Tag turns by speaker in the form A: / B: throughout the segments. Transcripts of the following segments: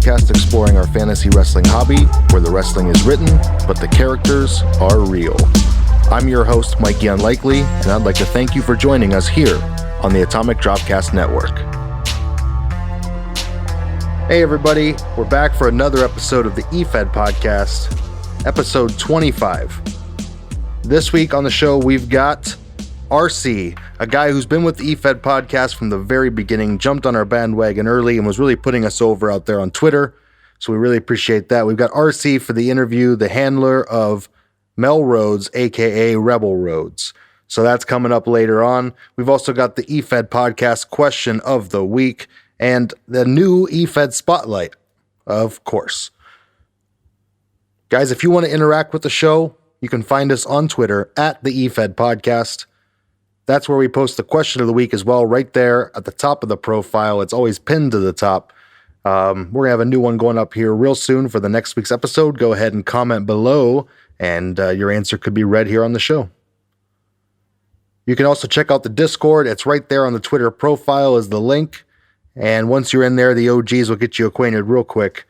A: podcast exploring our fantasy wrestling hobby, where the wrestling is written, but the characters are real. I'm your host, Mikey Unlikely, and I'd like to thank you for joining us here on the Atomic Dropcast Network. Hey everybody, we're back for another episode of the Efed podcast, episode 25. This week on the show, we've got RC, a guy who's been with the Efed podcast from the very beginning, jumped on our bandwagon early and was really putting us over out there on Twitter. So we really appreciate that. We've got RC for the interview, the handler of Mel Rhodes, aka Rebel Rhodes. So that's coming up later on. We've also got the Efed podcast question of the week and the new Efed spotlight, of course. Guys, if you want to interact with the show, you can find us on Twitter at the Efed podcast. That's where we post the question of the week as well, right there at the top of the profile. It's always pinned to the top. We're going to have a new one going up here real soon for the next week's episode. Go ahead and comment below, and your answer could be read here on the show. You can also check out the Discord. It's right there on the Twitter profile is the link. And once you're in there, the OGs will get you acquainted real quick.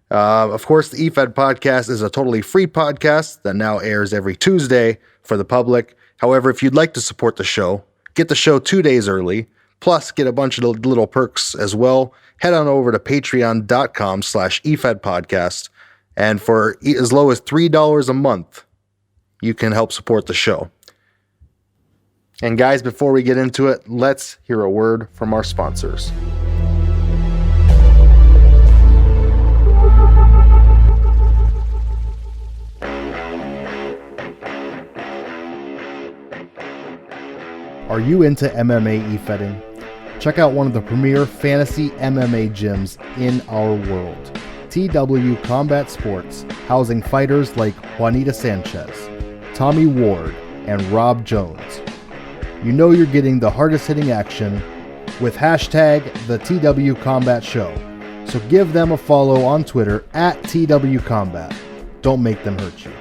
A: Of course, the Efed podcast is a totally free podcast that now airs every Tuesday for the public. However, if you'd like to support the show, get the show 2 days early, plus get a bunch of little perks as well, head on over to patreon.com/Efed podcast. And for as low as $3 a month, you can help support the show. And guys, before we get into it, let's hear a word from our sponsors. Are you into MMA e-fetting? Check out one of the premier fantasy MMA gyms in our world, TW Combat Sports, housing fighters like Juanita Sanchez, Tommy Ward, and Rob Jones. You know you're getting the hardest hitting action with hashtag the TW Combat Show. So give them a follow on Twitter at TW Combat. Don't make them hurt you.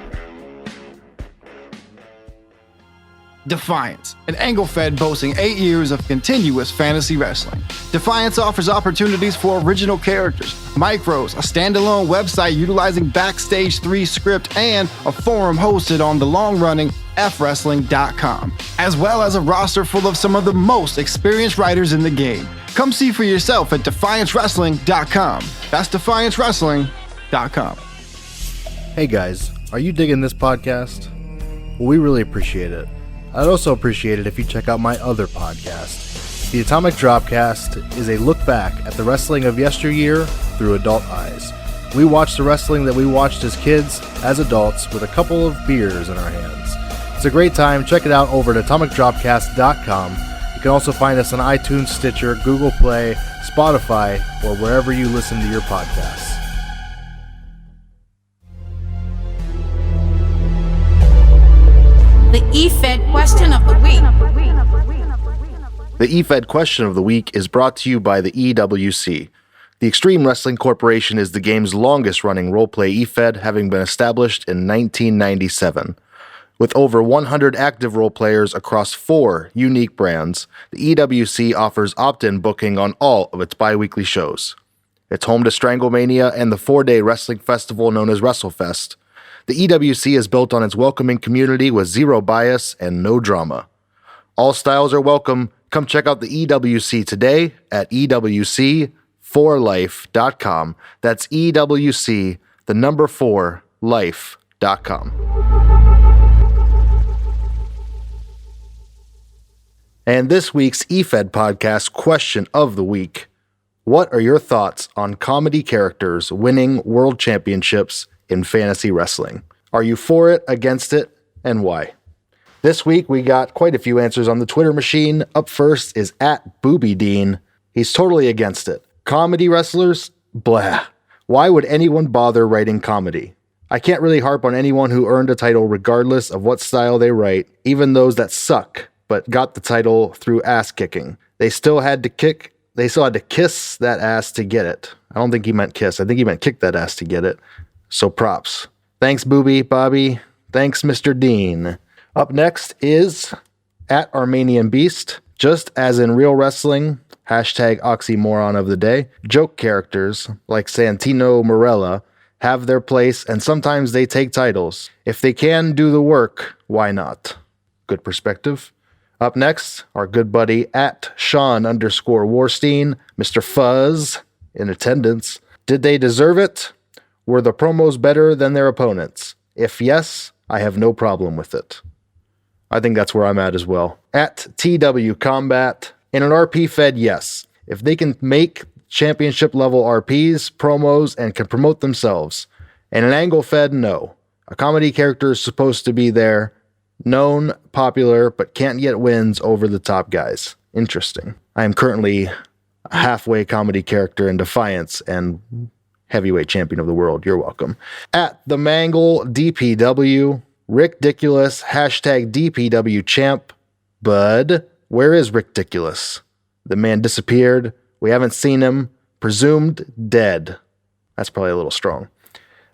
B: Defiance, an angle fed boasting 8 years of continuous fantasy wrestling. Defiance offers opportunities for original characters, micros, a standalone website utilizing Backstage 3 script, and a forum hosted on the long-running fwrestling.com, as well as a roster full of some of the most experienced writers in the game. Come see for yourself at defiancewrestling.com. That's defiancewrestling.com.
A: Hey guys, are you digging this podcast? Well, we really appreciate it. I'd also appreciate it if you check out my other podcast. The Atomic Dropcast is a look back at the wrestling of yesteryear through adult eyes. We watch the wrestling that we watched as kids, as adults, with a couple of beers in our hands. It's a great time. Check it out over at atomicdropcast.com. You can also find us on iTunes, Stitcher, Google Play, Spotify, or wherever you listen to your podcasts.
C: The Efed question of the week.
A: The Efed question of the week is brought to you by the EWC. The Extreme Wrestling Corporation is the game's longest-running roleplay Efed, having been established in 1997. With over 100 active role players across 4 unique brands, the EWC offers opt-in booking on all of its bi-weekly shows. It's home to Stranglemania and the 4-day wrestling festival known as WrestleFest. The EWC is built on its welcoming community with zero bias and no drama. All styles are welcome. Come check out the EWC today at EWC4life.com. That's EWC, the number 4, life.com. And this week's Efed podcast question of the week: what are your thoughts on comedy characters winning world championships in fantasy wrestling? Are you for it, against it, and why? This week we got quite a few answers on the Twitter machine. Up first is at Booby Dean. He's totally against it. Comedy wrestlers? Blah. Why would anyone bother writing comedy? I can't really harp on anyone who earned a title regardless of what style they write, even those that suck but got the title through ass kicking. They still had to kiss that ass to get it. I don't think he meant kiss. I think he meant kick that ass to get it. So props. Thanks, Booby, Bobby. Thanks, Mr. Dean. Up next is at Armenian Beast. Just as in real wrestling, hashtag oxymoron of the day. Joke characters, like Santino Marella, have their place and sometimes they take titles. If they can do the work, why not? Good perspective. Up next, our good buddy at Sean_Warstein, Mr. Fuzz, in attendance. Did they deserve it? Were the promos better than their opponents? If yes, I have no problem with it. I think that's where I'm at as well. At TW Combat, in an RP Fed, yes. If they can make championship level RPs, promos, and can promote themselves. In an angle Fed, no. A comedy character is supposed to be there, known, popular, but can't get wins over the top guys. Interesting. I am currently a halfway comedy character in Defiance and heavyweight champion of the world. You're welcome. At the Mangle DPW, Rickdiculous, hashtag DPW champ. Bud, where is Rickdiculous? The man disappeared. We haven't seen him. Presumed dead. That's probably a little strong.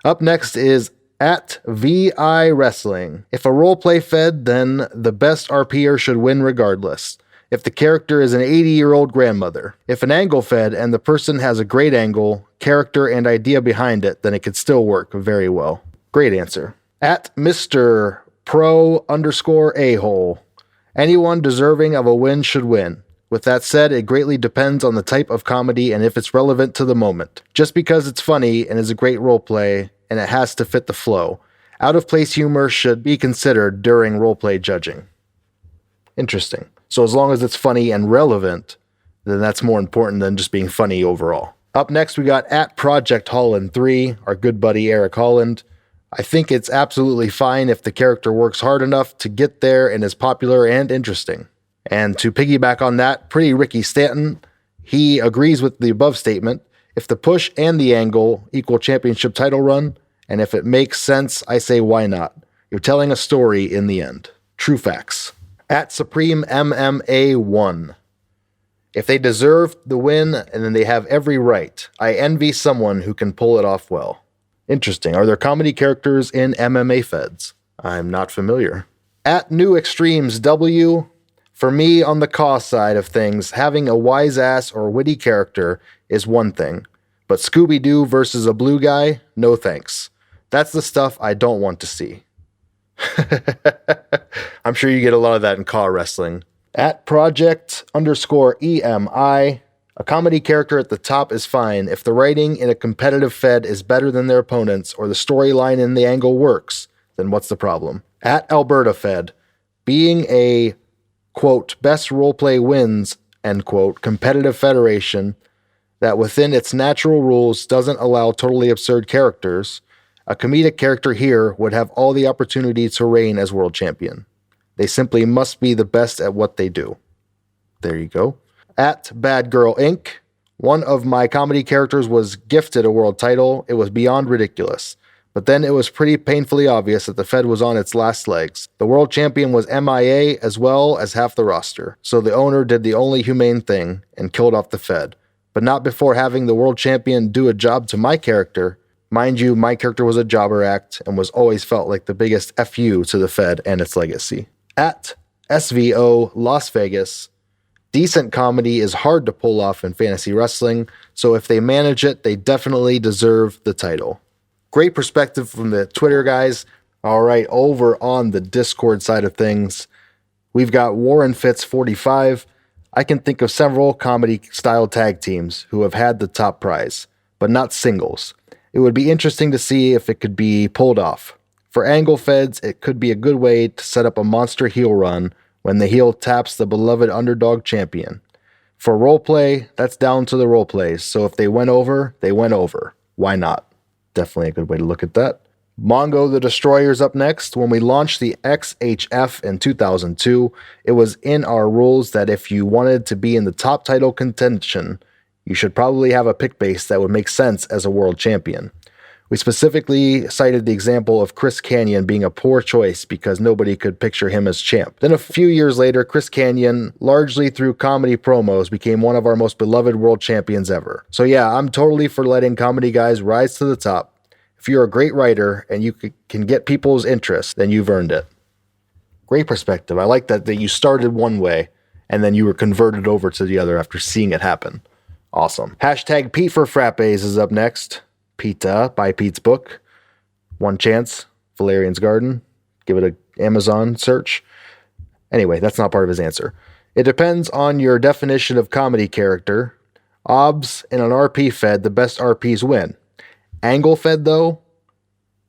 A: Up next is at VI Wrestling. If a roleplay Fed, then the best RPer should win regardless. If the character is an 80-year-old grandmother. If an angle Fed and the person has a great angle, character, and idea behind it, then it could still work very well. Great answer. At Mr. Pro_A-hole. Anyone deserving of a win should win. With that said, it greatly depends on the type of comedy and if it's relevant to the moment. Just because it's funny and is a great roleplay, and it has to fit the flow. Out-of-place humor should be considered during roleplay judging. Interesting. So as long as it's funny and relevant, then that's more important than just being funny overall. Up next, we got at Project Holland 3, our good buddy Eric Holland. I think it's absolutely fine if the character works hard enough to get there and is popular and interesting. And to piggyback on that, Pretty Ricky Stanton, he agrees with the above statement. If the push and the angle equal championship title run, and if it makes sense, I say why not? You're telling a story in the end. True facts. At Supreme MMA 1. If they deserve the win, and then they have every right, I envy someone who can pull it off well. Interesting. Are there comedy characters in MMA Feds? I'm not familiar. At New Extremes W. For me, on the cost side of things, having a wise ass or witty character is one thing. But Scooby-Doo versus a blue guy? No thanks. That's the stuff I don't want to see. I'm sure you get a lot of that in car wrestling. At Project_EMI, a comedy character at the top is fine if the writing in a competitive Fed is better than their opponents or the storyline in the angle works, then what's the problem? At Alberta Fed, being a, quote, best roleplay wins, end quote, competitive federation that within its natural rules doesn't allow totally absurd characters, a comedic character here would have all the opportunity to reign as world champion. They simply must be the best at what they do. There you go. At Bad Girl Inc., one of my comedy characters was gifted a world title. It was beyond ridiculous. But then it was pretty painfully obvious that the Fed was on its last legs. The world champion was MIA as well as half the roster. So the owner did the only humane thing and killed off the Fed. But not before having the world champion do a job to my character. Mind you, my character was a jobber act and was always felt like the biggest FU to the Fed and its legacy. At SVO Las Vegas, decent comedy is hard to pull off in fantasy wrestling, so if they manage it, they definitely deserve the title. Great perspective from the Twitter guys. All right, over on the Discord side of things, we've got Warren Fitz 45. I can think of several comedy-style tag teams who have had the top prize, but not singles. It would be interesting to see if it could be pulled off. For angle Feds, it could be a good way to set up a monster heel run when the heel taps the beloved underdog champion. For roleplay, that's down to the roleplays, so if they went over, they went over. Why not? Definitely a good way to look at that. Mongo the Destroyer's up next. When we launched the XHF in 2002, it was in our rules that if you wanted to be in the top title contention, you should probably have a pick base that would make sense as a world champion. We specifically cited the example of Chris Kanyon being a poor choice because nobody could picture him as champ. Then a few years later, Chris Kanyon, largely through comedy promos, became one of our most beloved world champions ever. So yeah, I'm totally for letting comedy guys rise to the top. If you're a great writer and you can get people's interest, then you've earned it. Great perspective. I like that you started one way and then you were converted over to the other after seeing it happen. Awesome. Hashtag Pete for Frappes is up next. Pita by Pete's book. One Chance, Valerian's Garden. Give it an Amazon search. Anyway, that's not part of his answer. It depends on your definition of comedy character. OBS in an RP Fed, the best RPs win. Angle Fed, though,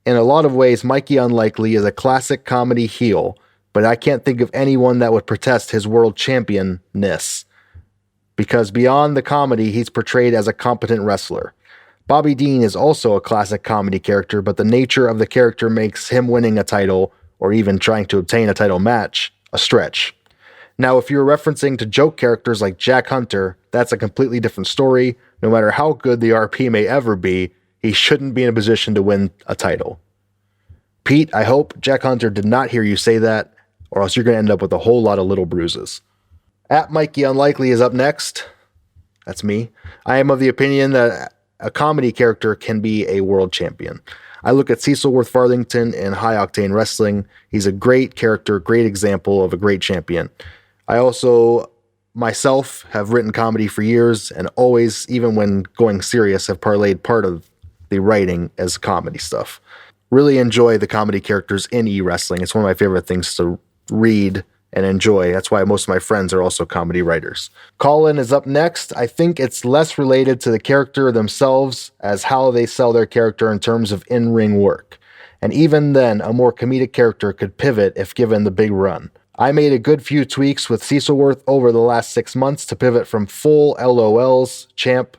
A: in a lot of ways, Mikey Unlikely is a classic comedy heel, but I can't think of anyone that would protest his world championness. Because beyond the comedy, he's portrayed as a competent wrestler. Bobby Dean is also a classic comedy character, but the nature of the character makes him winning a title, or even trying to obtain a title match, a stretch. Now, if you're referencing to joke characters like Jack Hunter, that's a completely different story. No matter how good the RP may ever be, he shouldn't be in a position to win a title. Pete, I hope Jack Hunter did not hear you say that, or else you're going to end up with a whole lot of little bruises. At Mikey Unlikely is up next. That's me. I am of the opinion that a comedy character can be a world champion. I look at Cecil Worth Farthington in High Octane Wrestling. He's a great character, great example of a great champion. I also, myself, have written comedy for years and always, even when going serious, have parlayed part of the writing as comedy stuff. Really enjoy the comedy characters in e-wrestling. It's one of my favorite things to read and enjoy. That's why most of my friends are also comedy writers. Colin is up next. I think it's less related to the character themselves as how they sell their character in terms of in-ring work. And even then, a more comedic character could pivot if given the big run. I made a good few tweaks with Cecilworth over the last 6 months to pivot from full LOLs champ,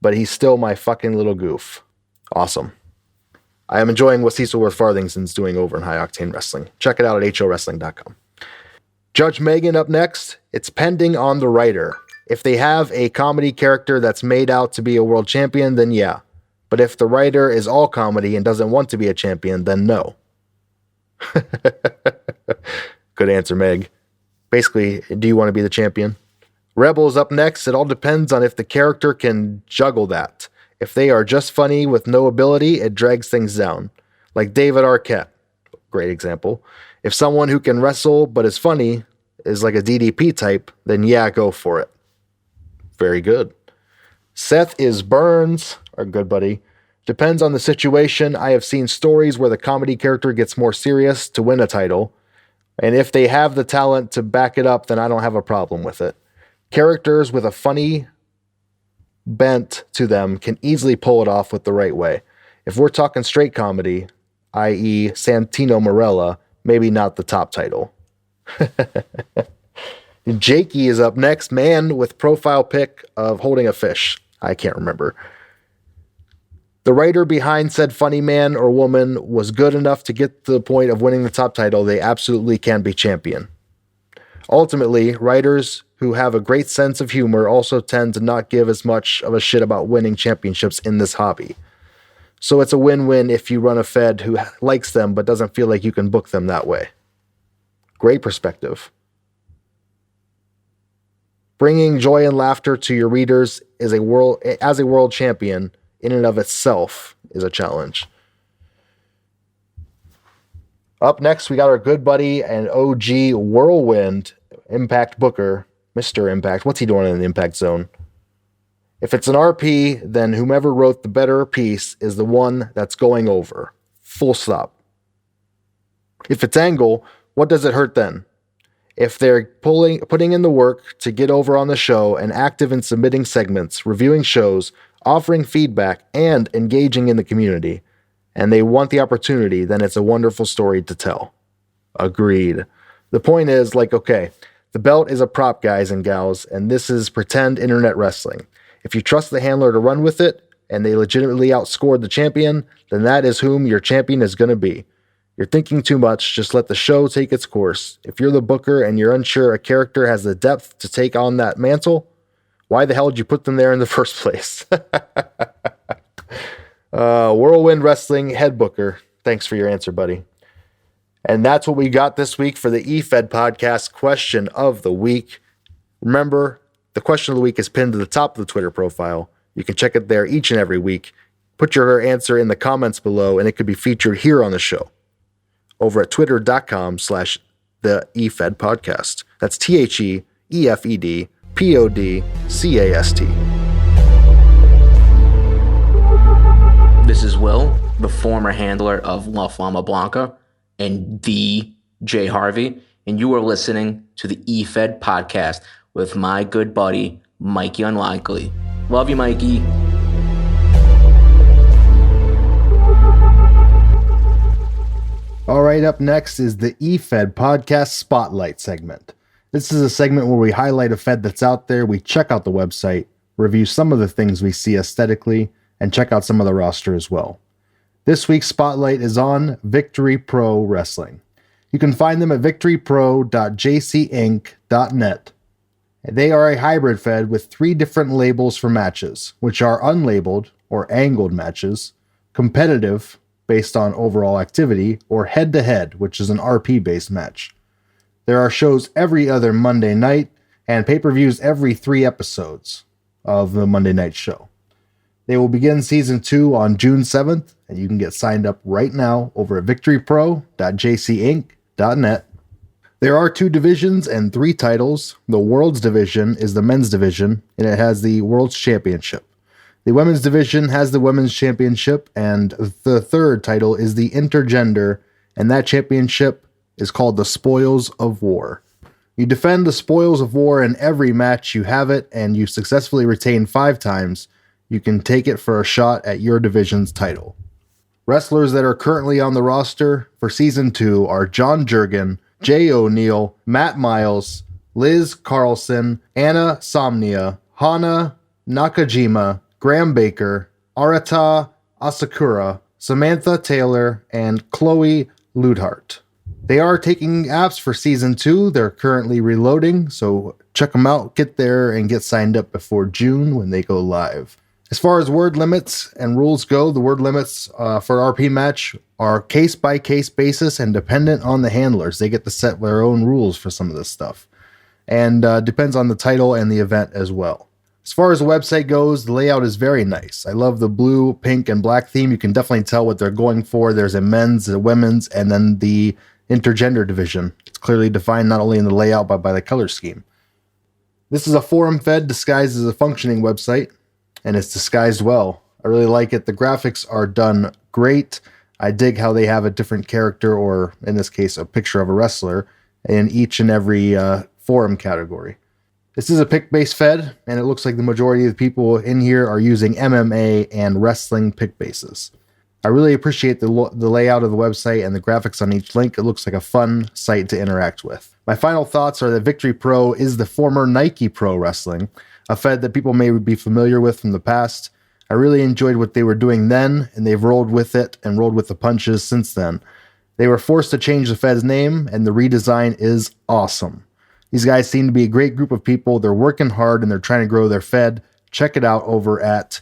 A: but he's still my fucking little goof. Awesome. I am enjoying what Cecilworth Farthington's doing over in High Octane Wrestling. Check it out at howrestling.com. Judge Megan up next. It's pending on the writer. If they have a comedy character that's made out to be a world champion, then yeah. But if the writer is all comedy and doesn't want to be a champion, then no. Good answer, Meg. Basically, do you want to be the champion? Rebels up next. It all depends on if the character can juggle that. If they are just funny with no ability, it drags things down. Like David Arquette. Great example. If someone who can wrestle but is funny is like a DDP type, then yeah, go for it. Very good. Seth is Burns, our good buddy. Depends on the situation. I have seen stories where the comedy character gets more serious to win a title. And if they have the talent to back it up, then I don't have a problem with it. Characters with a funny bent to them can easily pull it off with the right way. If we're talking straight comedy, i.e. Santino Marella, maybe not the top title. Jakey is up next. Man with profile pic of holding a fish. I can't remember. The writer behind said funny man or woman was good enough to get to the point of winning the top title. They absolutely can be champion. Ultimately, writers who have a great sense of humor also tend to not give as much of a shit about winning championships in this hobby. So it's a win-win if you run a Fed who likes them but doesn't feel like you can book them that way. Great perspective. Bringing joy and laughter to your readers as a world champion in and of itself is a challenge. Up next, we got our good buddy and OG Whirlwind Impact Booker, Mr. Impact. What's he doing in the Impact Zone? If it's an RP, then whomever wrote the better piece is the one that's going over. Full stop. If it's Angle, what does it hurt then? If they're putting in the work to get over on the show and active in submitting segments, reviewing shows, offering feedback, and engaging in the community, and they want the opportunity, then it's a wonderful story to tell. Agreed. The point is, okay, the belt is a prop, guys and gals, and this is pretend internet wrestling. If you trust the handler to run with it, and they legitimately outscored the champion, then that is whom your champion is going to be. You're thinking too much, just let the show take its course. If you're the booker and you're unsure a character has the depth to take on that mantle, why the hell did you put them there in the first place? Whirlwind Wrestling head booker, thanks for your answer, buddy. And that's what we got this week for the Efed podcast question of the week. Remember, the question of the week is pinned to the top of the Twitter profile. You can check it there each and every week. Put your answer in the comments below, and it could be featured here on the show over at twitter.com/the Efed podcast. That's TheEfed
D: This is Will, the former handler of La Flama Blanca and the Jay Harvey, and you are listening to the Efed podcast with my good buddy, Mikey Unlikely. Love you, Mikey.
A: All right, up next is the Efed podcast spotlight segment. This is a segment where we highlight a Fed that's out there, we check out the website, review some of the things we see aesthetically, and check out some of the roster as well. This week's spotlight is on Victory Pro Wrestling. You can find them at victorypro.jcinc.net. They are a hybrid Fed with 3 different labels for matches, which are unlabeled or angled matches, competitive based on overall activity, or head-to-head, which is an RP-based match. There are shows every other Monday night and pay-per-views every 3 episodes of the Monday night show. They will begin season 2 on June 7th, and you can get signed up right now over at victorypro.jcinc.net. There are 2 divisions and 3 titles. The World's division is the men's division, and it has the World's Championship. The women's division has the women's championship, and the 3rd title is the intergender, and that championship is called the Spoils of War. You defend the Spoils of War in every match you have it, and you successfully retain 5 times. You can take it for a shot at your division's title. Wrestlers that are currently on the roster for Season 2 are John Jurgen, Jay O'Neill, Matt Miles, Liz Carlson, Anna Somnia, Hana Nakajima, Graham Baker, Arata Asakura, Samantha Taylor, and Chloe Ludhart. They are taking apps for Season 2. They're currently reloading, so check them out, get there, and get signed up before June when they go live. As far as word limits and rules go, the word limits for RP match are case-by-case basis and dependent on the handlers. They get to set their own rules for some of this stuff. And depends on the title and the event as well. As far as the website goes, the layout is very nice. I love the blue, pink, and black theme. You can definitely tell what they're going for. There's a men's, a women's, and then the intergender division. It's clearly defined not only in the layout, but by the color scheme. This is a forum Fed disguised as a functioning website, and it's disguised well. I really like it. The graphics are done great. I dig how they have a different character, or in this case, a picture of a wrestler, in each and every forum category. This is a pick-based Fed, and it looks like the majority of the people in here are using MMA and wrestling pick bases. I really appreciate the layout of the website and the graphics on each link. It looks like a fun site to interact with. My final thoughts are that Victory Pro is the former Nike Pro Wrestling, a Fed that people may be familiar with from the past. I really enjoyed what they were doing then, and they've rolled with it and rolled with the punches since then. They were forced to change the Fed's name, and the redesign is awesome. These guys seem to be a great group of people. They're working hard, and they're trying to grow their Fed. Check it out over at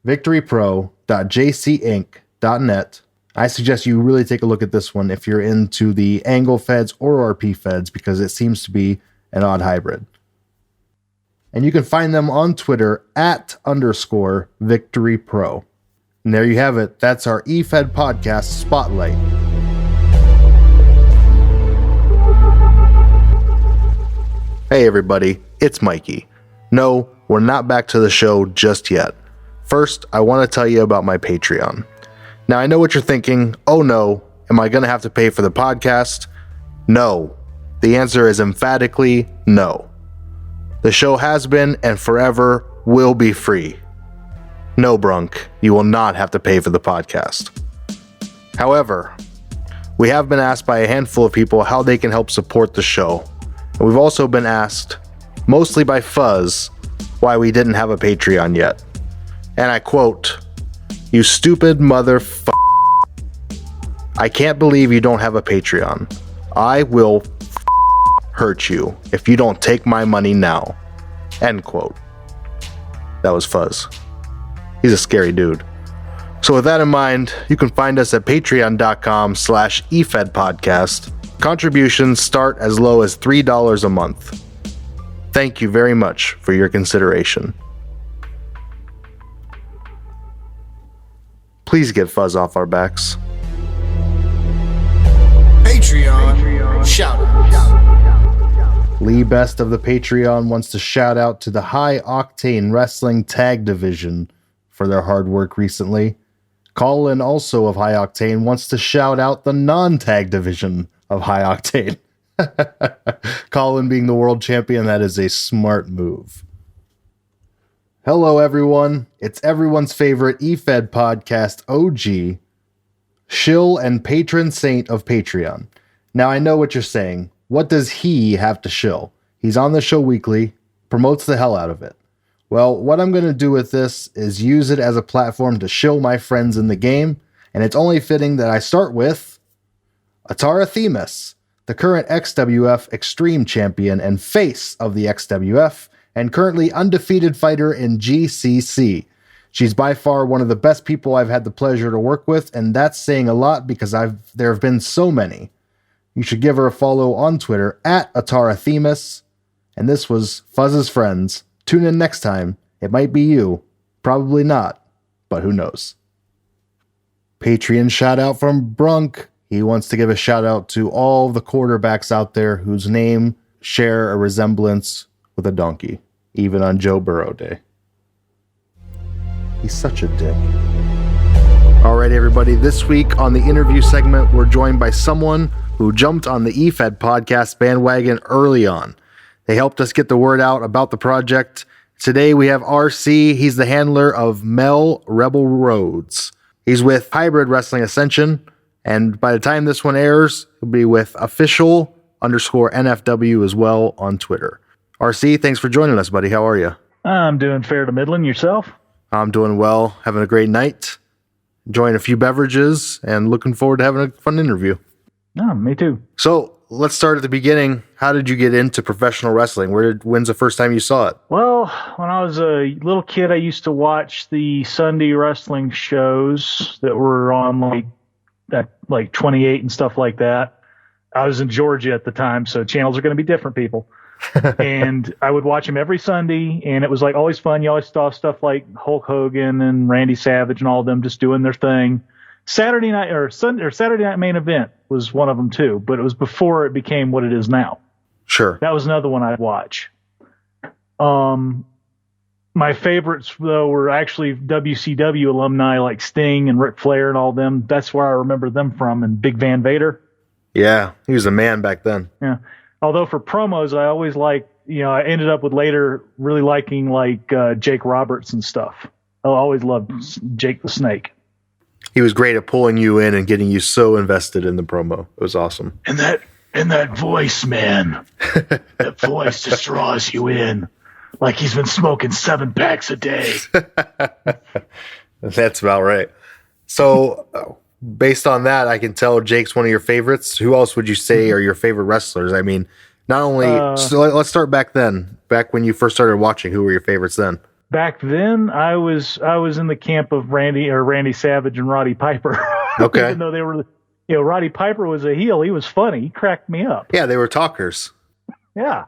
A: victorypro.jcinc.net. I suggest you really take a look at this one if you're into the angle Feds or RP Feds, because it seems to be an odd hybrid. And you can find them on Twitter @_VictoryPro. And there you have it. That's our Efed podcast spotlight. Hey everybody, it's Mikey. No, we're not back to the show just yet. First, I want to tell you about my Patreon. Now I know what you're thinking. Oh no, am I going to have to pay for the podcast? No. The answer is emphatically no. The show has been and forever will be free. No, Brunk, you will not have to pay for the podcast. However, we have been asked by a handful of people how they can help support the show. And we've also been asked, mostly by Fuzz, why we didn't have a Patreon yet. And I quote, "You stupid I can't believe you don't have a Patreon. I will hurt you if you don't take my money now." End quote. That was Fuzz. He's a scary dude. So with that in mind, you can find us at patreon.com/efedpodcast. Contributions start as low as $3 a month. Thank you very much for your consideration. Please get Fuzz off our backs.
B: Patreon shout out.
A: Lee Best of the Patreon wants to shout out to the High Octane Wrestling Tag Division for their hard work recently. Colin, also of High Octane, wants to shout out the non-tag division of High Octane. Colin being the world champion, that is a smart move. Hello, everyone. It's everyone's favorite Efed podcast, OG, shill and patron saint of Patreon. Now, I know what you're saying. What does he have to shill? He's on the show weekly, promotes the hell out of it. Well, what I'm going to do with this is use it as a platform to shill my friends in the game, and it's only fitting that I start with Atara Themis, the current XWF Extreme Champion and face of the XWF, and currently undefeated fighter in GCC. She's by far one of the best people I've had the pleasure to work with, and that's saying a lot because there have been so many. You should give her a follow on Twitter at Atara Themis, and this was Fuzz's Friends. Tune in next time. It might be you. Probably not, but who knows. Patreon shout out from Brunk. He wants to give a shout out to all the quarterbacks out there whose name share a resemblance with a donkey, even on Joe Burrow Day. He's such a dick. All right, everybody. This week on the interview segment, we're joined by someone who jumped on the Efed podcast bandwagon early on. They helped us get the word out about the project. Today we have RC. He's the handler of Mel Rebel Rhodes. He's with Hybrid Wrestling Ascension, and by the time this one airs, he'll be with official_NFW as well on Twitter. RC, thanks for joining us, buddy. How are you?
E: I'm doing fair to middling. Yourself?
A: I'm doing well, having a great night, enjoying a few beverages, and looking forward to having a fun interview.
E: Oh, me too.
A: So, let's start at the beginning. How did you get into professional wrestling? When's the first time you saw it?
E: Well, when I was a little kid, I used to watch the Sunday wrestling shows that were on like 28 and stuff like that. I was in Georgia at the time, so channels are going to be different, people. And I would watch them every Sunday, and it was like always fun. You always saw stuff like Hulk Hogan and Randy Savage and all of them just doing their thing. Saturday night main event was one of them too, but it was before it became what it is now.
A: Sure.
E: That was another one I'd watch. My favorites though were actually WCW alumni like Sting and Ric Flair and all them. That's where I remember them from, and Big Van Vader.
A: Yeah, he was a man back then.
E: Yeah. Although for promos, I always liked, I ended up with later really liking Jake Roberts and stuff. I always loved Jake the Snake.
A: He was great at pulling you in and getting you so invested in the promo. It was awesome.
E: And that voice, man, that voice just draws you in like he's been smoking 7 packs a day.
A: That's about right. So based on that, I can tell Jake's one of your favorites. Who else would you say are your favorite wrestlers? I mean, not only, so let's start back then, back when you first started watching. Who were your favorites then?
E: Back then, I was in the camp of Randy Savage and Roddy Piper.
A: Okay.
E: Even though they were, Roddy Piper was a heel. He was funny. He cracked me up.
A: Yeah, they were talkers.
E: Yeah.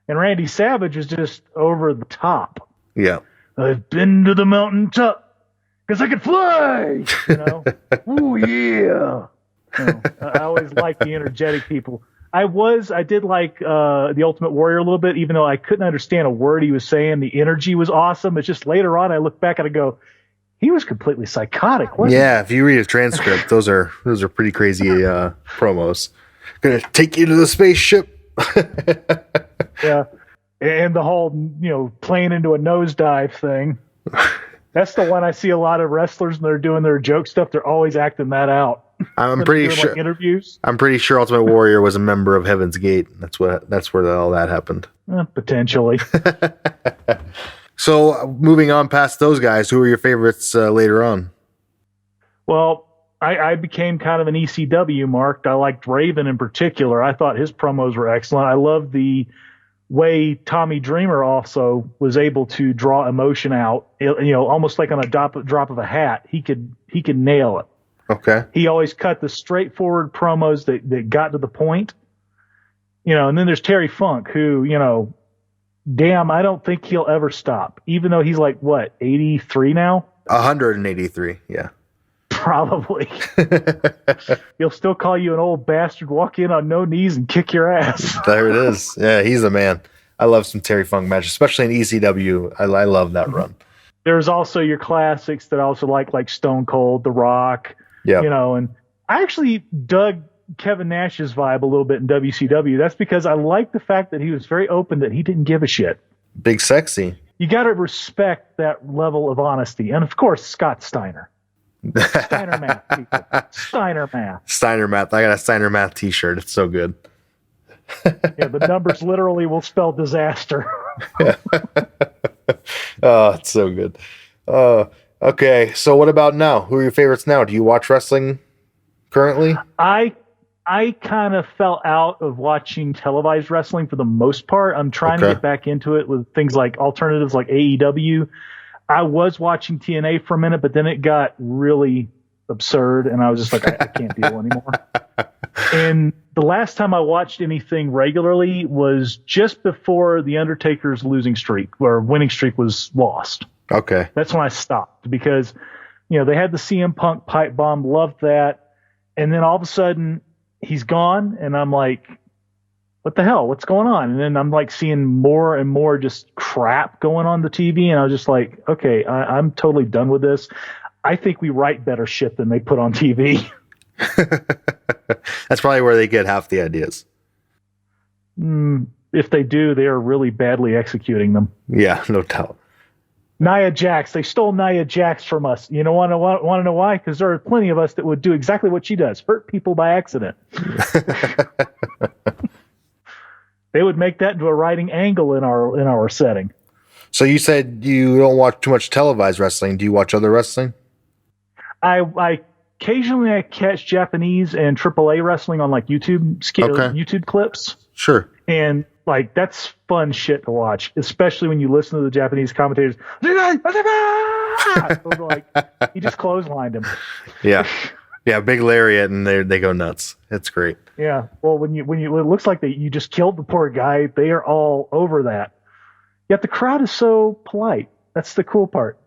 E: And Randy Savage was just over the top.
A: Yeah.
E: I've been to the mountaintop because I could fly. Ooh, yeah. I always liked the energetic people. I did like the Ultimate Warrior a little bit, even though I couldn't understand a word he was saying. The energy was awesome. It's just later on I look back and I go, he was completely psychotic, wasn't he?
A: Yeah, if you read a transcript, those are pretty crazy promos. Gonna take you to the spaceship.
E: Yeah. And the whole, playing into a nosedive thing. That's the one I see a lot of wrestlers when they're doing their joke stuff. They're always acting that out.
A: I'm pretty sure
E: interviews.
A: I'm pretty sure Ultimate Warrior was a member of Heaven's Gate. That's where all that happened.
E: Potentially.
A: So moving on past those guys, who were your favorites later on?
E: Well, I became kind of an ECW marked. I liked Raven in particular. I thought his promos were excellent. I loved the way Tommy Dreamer also was able to draw emotion out. Almost like on a drop of a hat. He could nail it.
A: Okay.
E: He always cut the straightforward promos that got to the point. And then there's Terry Funk, who, damn, I don't think he'll ever stop. Even though he's like, what, 83 now?
A: 183, yeah.
E: Probably. He'll still call you an old bastard, walk in on no knees, and kick your ass.
A: There it is. Yeah, he's a man. I love some Terry Funk matches, especially in ECW. I love that run.
E: There's also your classics that I also like Stone Cold, The Rock.
A: Yeah.
E: And I actually dug Kevin Nash's vibe a little bit in WCW. That's because I like the fact that he was very open, that he didn't give a shit.
A: Big sexy.
E: You got to respect that level of honesty. And of course, Scott Steiner. Steiner Math, people. Steiner Math.
A: Steiner Math. I got a Steiner Math t-shirt. It's so good.
E: Yeah, the numbers literally will spell disaster.
A: Oh, it's so good. Okay, so what about now? Who are your favorites now? Do you watch wrestling currently?
E: I kind of fell out of watching televised wrestling for the most part. I'm trying to get back into it with things like alternatives like AEW. I was watching TNA for a minute, but then it got really absurd, and I was just like, I can't deal anymore. And the last time I watched anything regularly was just before The Undertaker's losing streak, or winning streak, was lost.
A: Okay.
E: That's when I stopped, because, they had the CM Punk pipe bomb, loved that. And then all of a sudden he's gone, and I'm like, what the hell? What's going on? And then I'm like seeing more and more just crap going on the TV. And I was just like, okay, I'm totally done with this. I think we write better shit than they put on TV.
A: That's probably where they get half the ideas.
E: If they do, they are really badly executing them.
A: Yeah, no doubt.
E: Nia Jax. They stole Nia Jax from us. You know, want to know why? Because there are plenty of us that would do exactly what she does. Hurt people by accident. They would make that into a writing angle in our setting.
A: So you said you don't watch too much televised wrestling. Do you watch other wrestling?
E: I occasionally catch Japanese and AAA wrestling on like YouTube clips. Sure. And like that's fun shit to watch, especially when you listen to the Japanese commentators. Like he just clotheslined him.
A: Yeah. Yeah, big lariat, and they go nuts. It's great.
E: Yeah. Well, when it looks like you just killed the poor guy, they are all over that. Yet the crowd is so polite. That's the cool part.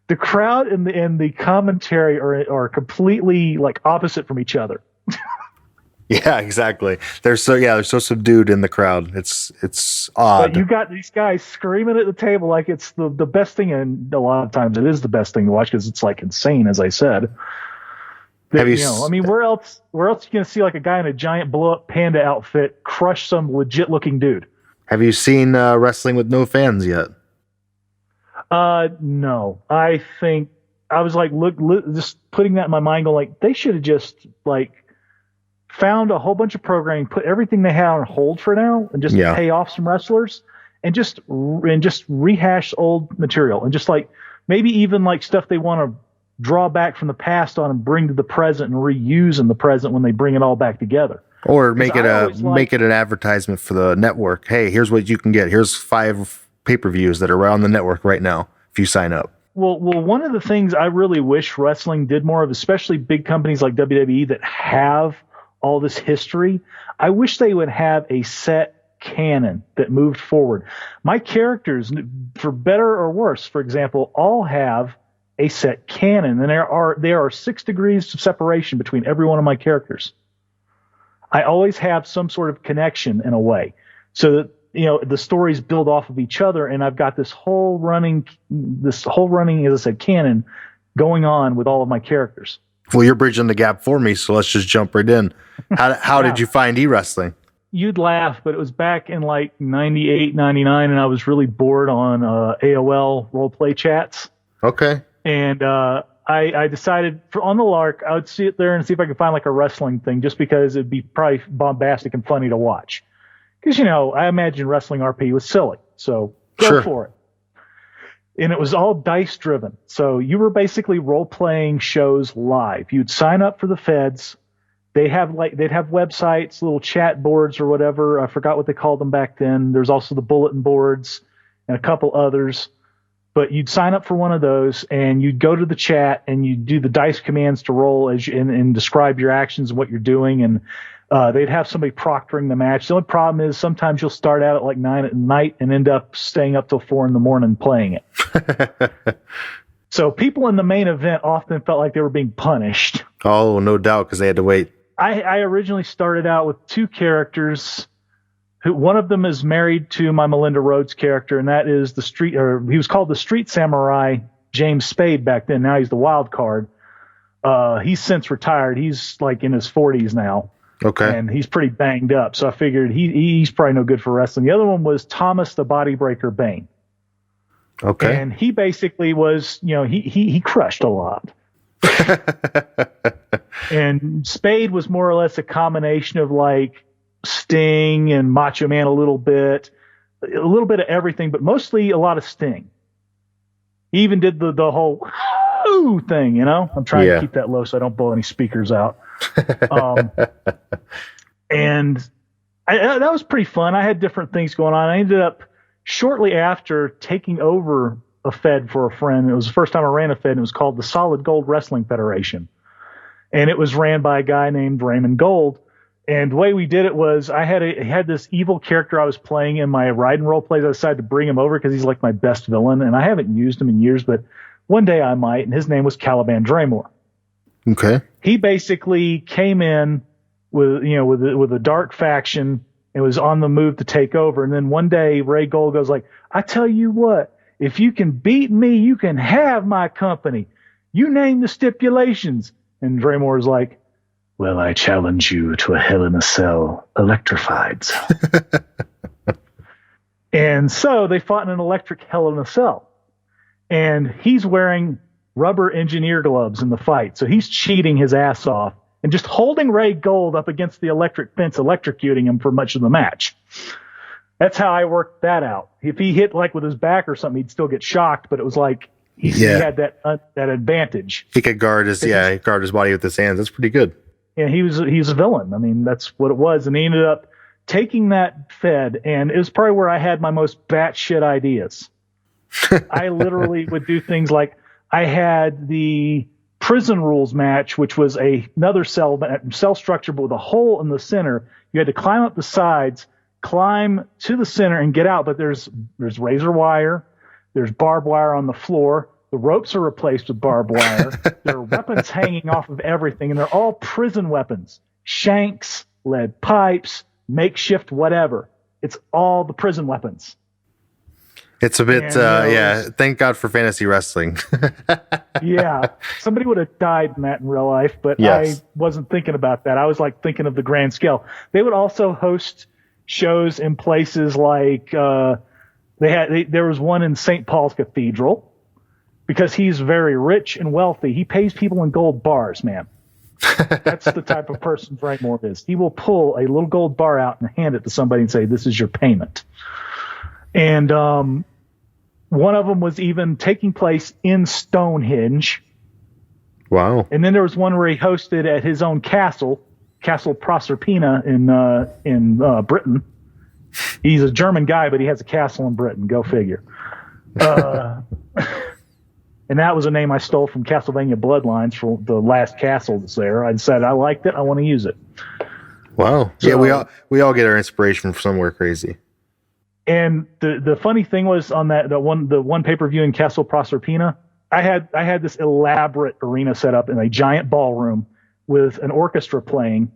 E: The crowd and the commentary are completely like opposite from each other.
A: Yeah, exactly. They're so subdued in the crowd. It's odd.
E: But you got these guys screaming at the table like it's the best thing, and a lot of times it is the best thing to watch because it's like insane, as I said. Where else are you going to see like a guy in a giant blow-up panda outfit crush some legit-looking dude?
A: Have you seen wrestling with no fans yet?
E: No. I think I was like, just putting that in my mind, going like, they should have just like found a whole bunch of programming, put everything they had on hold for now, and just pay off some wrestlers, and just rehash old material, and just like maybe even like stuff they want to draw back from the past on and bring to the present and reuse in the present when they bring it all back together.
A: Or make it an advertisement for the network. Hey, here's what you can get. Here's 5 pay-per-views that are on the network right now if you sign up.
E: Well, one of the things I really wish wrestling did more of, especially big companies like WWE that have all this history, I wish they would have a set canon that moved forward. My characters, for better or worse, for example, all have a set canon, and there are 6 degrees of separation between every one of my characters. I always have some sort of connection in a way, so that the stories build off of each other, and I've got this whole running, as I said, canon going on with all of my characters.
A: Well, you're bridging the gap for me, so let's just jump right in. How did you find e-wrestling?
E: You'd laugh, but it was back in like 98, 99, and I was really bored on AOL role-play chats.
A: Okay.
E: And I decided on the lark, I would sit there and see if I could find like a wrestling thing, just because it'd be probably bombastic and funny to watch. Because, I imagine wrestling RP was silly. So go for it. And it was all dice driven. So you were basically role playing shows live. You'd sign up for the feds. They'd have websites, little chat boards or whatever. I forgot what they called them back then. There's also the bulletin boards and a couple others. But you'd sign up for one of those, and you'd go to the chat, and you'd do the dice commands to roll and describe your actions and what you're doing. And they'd have somebody proctoring the match. The only problem is sometimes you'll start out at like 9 at night and end up staying up till 4 in the morning playing it. So people in the main event often felt like they were being punished.
A: Oh, no doubt, because they had to wait.
E: I originally started out with two characters. One of them is married to my Melinda Rhodes character, and that is he was called the Street Samurai James Spade back then. Now he's the wild card. He's since retired. He's like in his 40s now.
A: Okay.
E: And he's pretty banged up. So I figured he's probably no good for wrestling. The other one was Thomas the Bodybreaker Bane.
A: Okay.
E: And he basically was, he crushed a lot. And Spade was more or less a combination of like Sting and Macho Man a little bit of everything, but mostly a lot of Sting. He even did the whole whoo thing, I'm trying to keep that low so I don't blow any speakers out. And that was pretty fun. I had different things going on. I ended up shortly after taking over a Fed for a friend. It was the first time I ran a Fed, and it was called the Solid Gold Wrestling Federation. And it was ran by a guy named Raymond Gold. And the way we did it was I had this evil character I was playing in my ride and roll plays. I decided to bring him over because he's like my best villain, and I haven't used him in years, but one day I might, and his name was Caliban Draymore.
A: Okay.
E: He basically came in with a dark faction and was on the move to take over. And then one day Ray Gold goes like, I tell you what, if you can beat me, you can have my company. You name the stipulations. And Draymore's like, well, I challenge you to a Hell in a Cell electrified. And so they fought in an electric Hell in a Cell. And he's wearing rubber engineer gloves in the fight. So he's cheating his ass off and just holding Ray Gold up against the electric fence, electrocuting him for much of the match. That's how I worked that out. If he hit like with his back or something, he'd still get shocked, but it was like he had that advantage.
A: He could guard his body with his hands. That's pretty good.
E: Yeah, he was a villain. I mean, that's what it was. And he ended up taking that Fed, and it was probably where I had my most batshit ideas. I literally would do things like I had the prison rules match, which was another cell structure, but with a hole in the center. You had to climb up the sides, climb to the center, and get out. But there's razor wire, there's barbed wire on the floor. The ropes are replaced with barbed wire. There are weapons hanging off of everything, and they're all prison weapons: shanks, lead pipes, makeshift whatever. It's all the prison weapons.
A: It's a bit, thank God for fantasy wrestling.
E: Yeah, somebody would have died in that in real life, but yes. I wasn't thinking about that. I was like thinking of the grand scale. They would also host shows in places like there was one in St. Paul's Cathedral because he's very rich and wealthy. He pays people in gold bars, man. That's the type of person Dragmore is. He will pull a little gold bar out and hand it to somebody and say, "This is your payment." And one of them was even taking place in Stonehenge.
A: Wow.
E: And then there was one where he hosted at his own Castle Proserpina in Britain. He's a German guy, but he has a castle in Britain. Go figure. And that was a name I stole from Castlevania Bloodlines for the last castle that's there. I decided I liked it. I want to use it.
A: Wow. So, yeah, we all get our inspiration from somewhere crazy.
E: And the funny thing was on the one pay-per-view in Castle Proserpina, I had this elaborate arena set up in a giant ballroom with an orchestra playing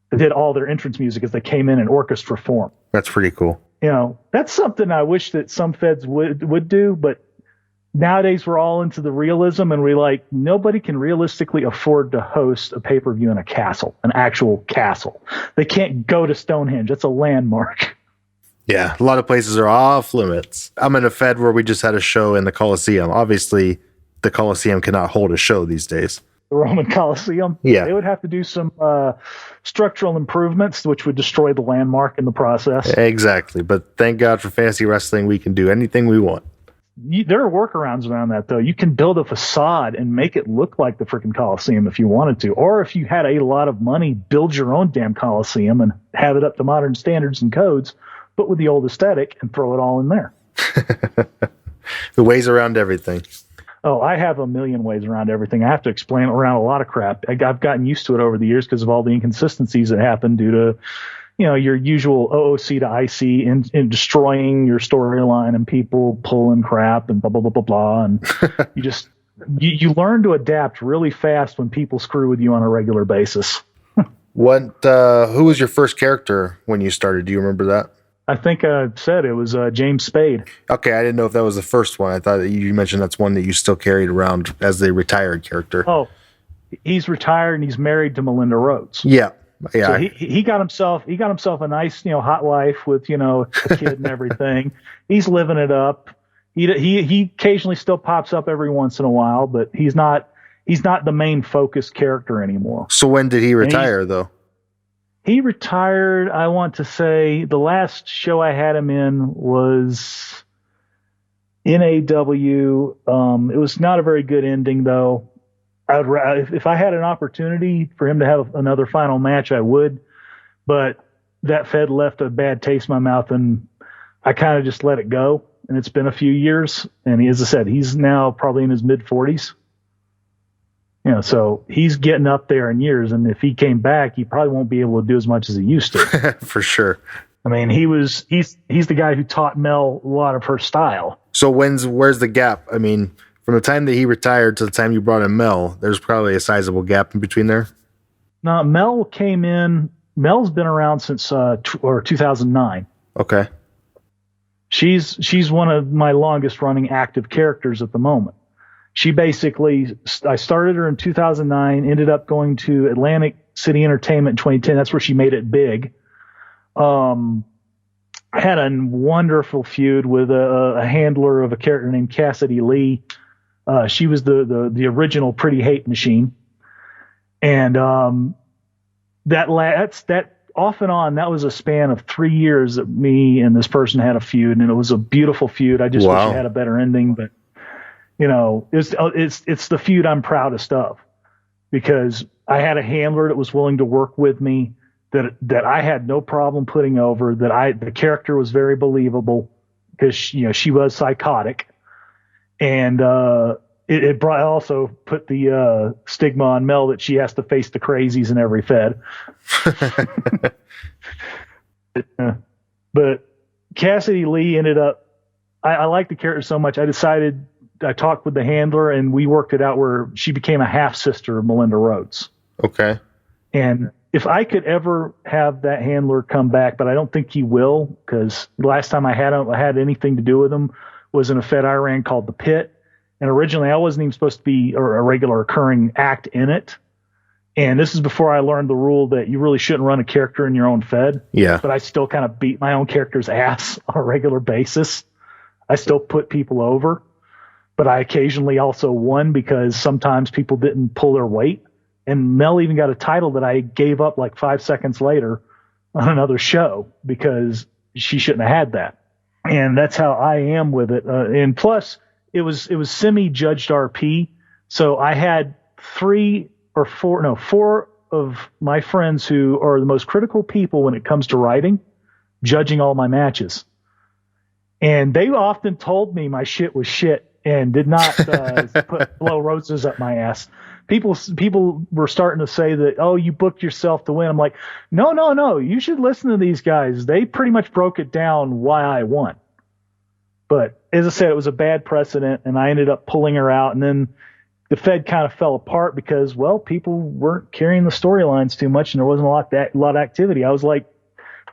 E: that did all their entrance music as they came in orchestra form.
A: That's pretty cool.
E: That's something I wish that some feds would do, but nowadays we're all into the realism, and nobody can realistically afford to host a pay-per-view in a castle, an actual castle. They can't go to Stonehenge. That's a landmark.
A: Yeah, a lot of places are off limits. I'm in a Fed where we just had a show in the Coliseum. Obviously, the Coliseum cannot hold a show these days.
E: The Roman Coliseum?
A: Yeah.
E: They would have to do some structural improvements, which would destroy the landmark in the process.
A: Exactly. But thank God for fantasy wrestling, we can do anything we want.
E: There are workarounds around that, though. You can build a facade and make it look like the freaking Coliseum if you wanted to. Or if you had a lot of money, build your own damn Coliseum and have it up to modern standards and codes, but with the old aesthetic, and throw it all in there.
A: The ways around everything.
E: Oh, I have a million ways around everything. I have to explain around a lot of crap. I've gotten used to it over the years because of all the inconsistencies that happen due to, your usual OOC to IC in destroying your storyline and people pulling crap and blah, blah, blah, blah, blah. And you just you learn to adapt really fast when people screw with you on a regular basis.
A: Who was your first character when you started? Do you remember that?
E: I think I said it was James Spade.
A: Okay, I didn't know if that was the first one. I thought that you mentioned that's one that you still carried around as the retired character.
E: Oh, he's retired and he's married to Melinda Rhodes.
A: Yeah.
E: So he got himself a nice, hot life with, a kid and everything. He's living it up. He occasionally still pops up every once in a while, but he's not the main focus character anymore.
A: So when did he retire though?
E: He retired, I want to say, the last show I had him in was NAW. It was not a very good ending, though. If I had an opportunity for him to have another final match, I would. But that Fed left a bad taste in my mouth, and I kind of just let it go. And it's been a few years. And as I said, he's now probably in his mid-40s. So he's getting up there in years, and if he came back, he probably won't be able to do as much as he used to.
A: For sure.
E: I mean, he's the guy who taught Mel a lot of her style.
A: So where's the gap? I mean, from the time that he retired to the time you brought in Mel, there's probably a sizable gap in between there.
E: No, Mel came in. Mel's been around since 2009.
A: Okay.
E: She's one of my longest running active characters at the moment. She basically, I started her in 2009, ended up going to Atlantic City Entertainment in 2010. That's where she made it big. I had a wonderful feud with a handler of a character named Cassidy Lee. She was the original Pretty Hate Machine. And that off and on, that was a span of 3 years that me and this person had a feud, and it was a beautiful feud. I just wish it had a better ending, but it's the feud I'm proudest of, because I had a handler that was willing to work with me, that I had no problem putting over, the character was very believable because she was psychotic, and it also put the stigma on Mel that she has to face the crazies in every Fed. But Cassidy Lee ended up, I liked the character so much, I talked with the handler and we worked it out where she became a half sister of Melinda Rhodes.
A: Okay.
E: And if I could ever have that handler come back, but I don't think he will, because the last time I had anything to do with him was in a Fed I ran called The Pit. And originally I wasn't even supposed to be a regular occurring act in it. And this is before I learned the rule that you really shouldn't run a character in your own Fed.
A: Yeah.
E: But I still kind of beat my own character's ass on a regular basis. I still put people over. But I occasionally also won because sometimes people didn't pull their weight. And Mel even got a title that I gave up like 5 seconds later on another show because she shouldn't have had that. And that's how I am with it. And plus, it was semi-judged RP. So I had four of my friends who are the most critical people when it comes to writing, judging all my matches. And they often told me my shit was shit and did not blow roses up my ass. People were starting to say that, oh, you booked yourself to win. I'm like, no. You should listen to these guys. They pretty much broke it down why I won. But as I said, it was a bad precedent, and I ended up pulling her out. And then the Fed kind of fell apart because, well, people weren't carrying the storylines too much, and there wasn't a lot of activity. I was like,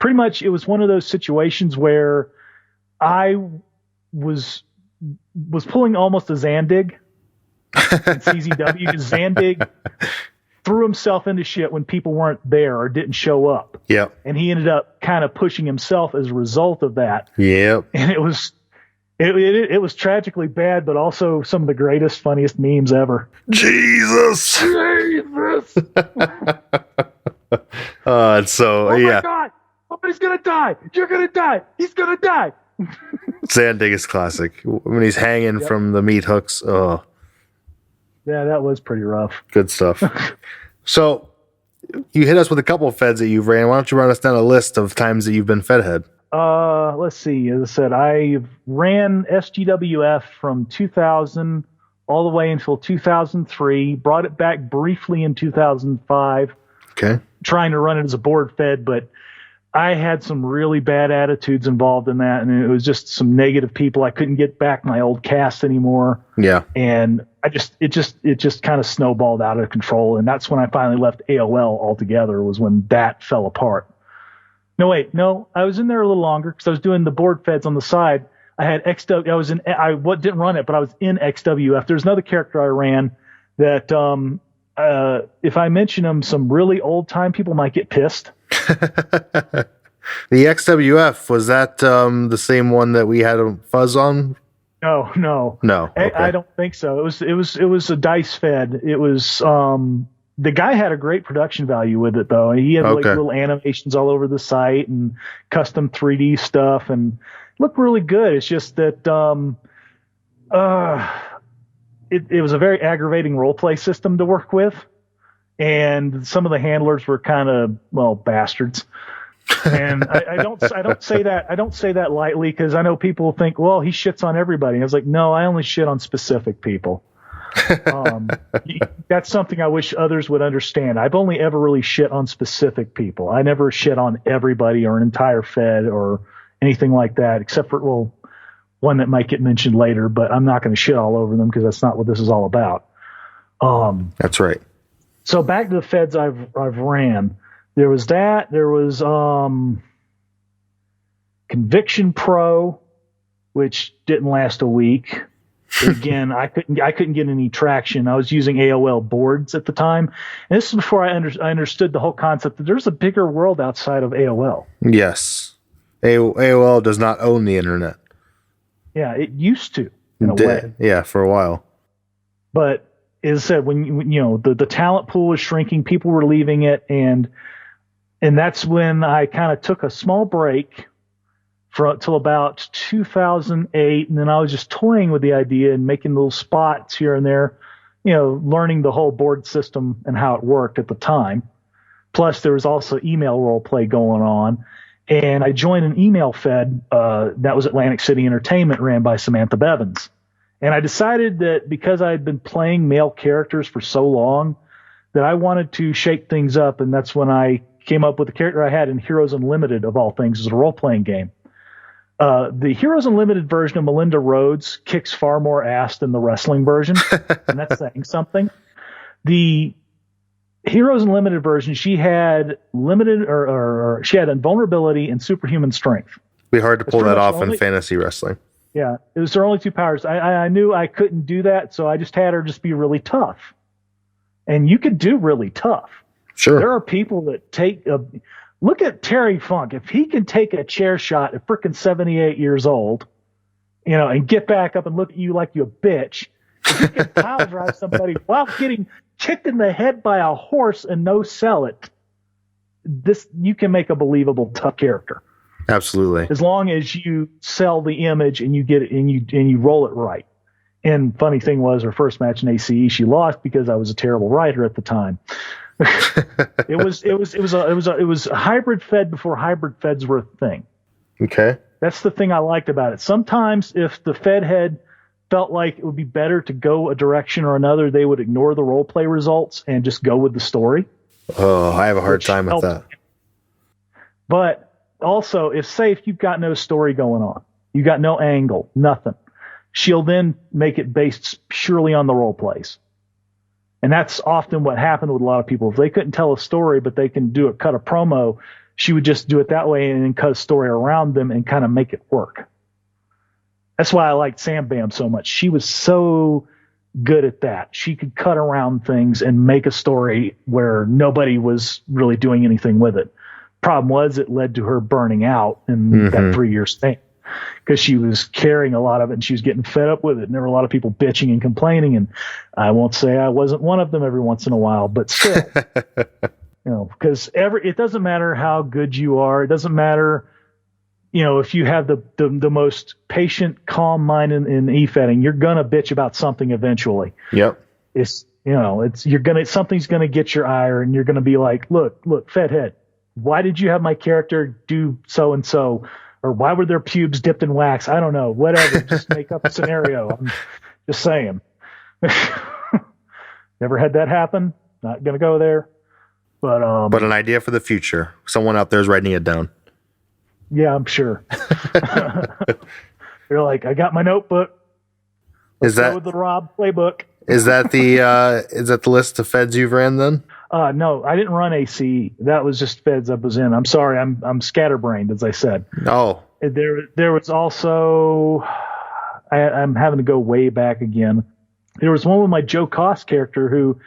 E: pretty much, it was one of those situations where I was pulling almost a Zandig in CZW. Zandig threw himself into shit when people weren't there or didn't show up.
A: Yep.
E: And he ended up kind of pushing himself as a result of that.
A: Yep.
E: And it was tragically bad, but also some of the greatest, funniest memes ever.
A: Jesus.
E: Oh my God, somebody's gonna die. You're gonna die. He's gonna die.
A: Zandig is classic. When he's hanging from the meat hooks. Oh.
E: Yeah, that was pretty rough.
A: Good stuff. So you hit us with a couple of Feds that you've ran. Why don't you run us down a list of times that you've been Fed head?
E: Let's see. As I said, I ran SGWF from 2000 all the way until 2003. Brought it back briefly in 2005.
A: Okay.
E: Trying to run it as a board Fed, but I had some really bad attitudes involved in that, and it was just some negative people. I couldn't get back my old cast anymore.
A: Yeah.
E: And it just kind of snowballed out of control. And that's when I finally left AOL altogether, was when that fell apart. No, I was in there a little longer because I was doing the board feds on the side. I had XW. I didn't run it, but I was in XWF. There's another character I ran that, if I mention him, some really old time people might get pissed.
A: The XWF, was that the same one that we had a fuzz on?
E: No.
A: Okay.
E: I don't think so. It was a dice fed. It was the guy had a great production value with it though. He had like little animations all over the site and custom 3D stuff and looked really good. It's just that it was a very aggravating role play system to work with, and some of the handlers were kind of bastards. And I don't say that lightly, because I know people think, well, he shits on everybody. I was like, no, I only shit on specific people. That's something I wish others would understand. I've only ever really shit on specific people. I never shit on everybody or an entire Fed or anything like that, except for one that might get mentioned later. But I'm not going to shit all over them because that's not what this is all about.
A: That's right.
E: So back to the Feds I've ran. There was that. There was Conviction Pro, which didn't last a week. Again, I couldn't get any traction. I was using AOL boards at the time, and this is before I understood the whole concept that there's a bigger world outside of AOL.
A: Yes, AOL does not own the internet.
E: Yeah, it used to in a way.
A: Yeah, for a while.
E: But as I said, when the talent pool was shrinking, people were leaving it, and that's when I kind of took a small break till about 2008, and then I was just toying with the idea and making little spots here and there, learning the whole board system and how it worked at the time. Plus, there was also email role play going on, and I joined an email fed that was Atlantic City Entertainment, ran by Samantha Bevins. And I decided that because I had been playing male characters for so long, that I wanted to shake things up, and that's when I came up with the character I had in Heroes Unlimited, of all things, as a role-playing game. The Heroes Unlimited version of Melinda Rhodes kicks far more ass than the wrestling version, and that's saying something. The Heroes Unlimited version, she had limited, or she had invulnerability and superhuman strength.
A: It'd be hard to pull that off in fantasy wrestling.
E: Yeah, it was her only two powers. I knew I couldn't do that, so I just had her just be really tough. And you could do really tough.
A: Sure.
E: There are people that look at Terry Funk. If he can take a chair shot at frickin' 78 years old, and get back up and look at you like you're a bitch, if you can pile drive somebody while getting kicked in the head by a horse and no sell it, you can make a believable tough character.
A: Absolutely.
E: As long as you sell the image and you get it and you roll it right. And funny thing was, her first match in ACE, she lost because I was a terrible writer at the time. It was a hybrid fed before hybrid feds were a thing.
A: Okay.
E: That's the thing I liked about it. Sometimes if the fed head felt like it would be better to go a direction or another, they would ignore the role play results and just go with the story.
A: Oh, I have a hard time with that.
E: But also, if you've got no story going on, you got no angle, nothing, she'll then make it based purely on the role plays. And that's often what happened with a lot of people. If they couldn't tell a story, but they can cut a promo, she would just do it that way and then cut a story around them and kind of make it work. That's why I liked Sam Bam so much. She was so good at that. She could cut around things and make a story where nobody was really doing anything with it. Problem was, it led to her burning out in that 3-year stint, because she was carrying a lot of it and she was getting fed up with it. And there were a lot of people bitching and complaining. And I won't say I wasn't one of them every once in a while, but still, because it doesn't matter how good you are. It doesn't matter, if you have the most patient, calm mind in e-fetting, you're going to bitch about something eventually.
A: Yep.
E: Something's going to get your ire, and you're going to be like, look, fed head, why did you have my character do so and so? Or why were their pubes dipped in wax? I don't know. Whatever. Just make up a scenario. I'm just saying. Never had that happen. Not going to go there. But
A: an idea for the future. Someone out there is writing it down.
E: Yeah, I'm sure. They're like, I got my notebook.
A: Is
E: Go
A: that
E: with the Rob playbook?
A: is that the list of feds you've ran then?
E: No, I didn't run ACE. That was just feds I was in. I'm sorry, I'm scatterbrained, as I said.
A: Oh,
E: There was also, I'm having to go way back again. There was one with my Joe Koss character, who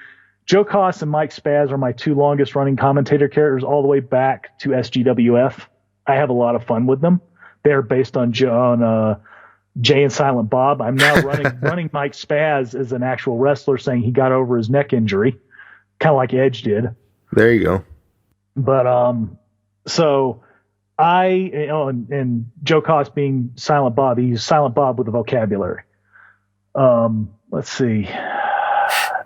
E: Joe Koss and Mike Spaz are my two longest running commentator characters all the way back to SGWF. I have a lot of fun with them. They're based on Jay and Silent Bob. I'm now running Mike Spaz as an actual wrestler, saying he got over his neck injury, kind of like Edge did.
A: there you go.
E: But so and Joe Koss being Silent Bob, he's Silent Bob with the vocabulary. Let's see.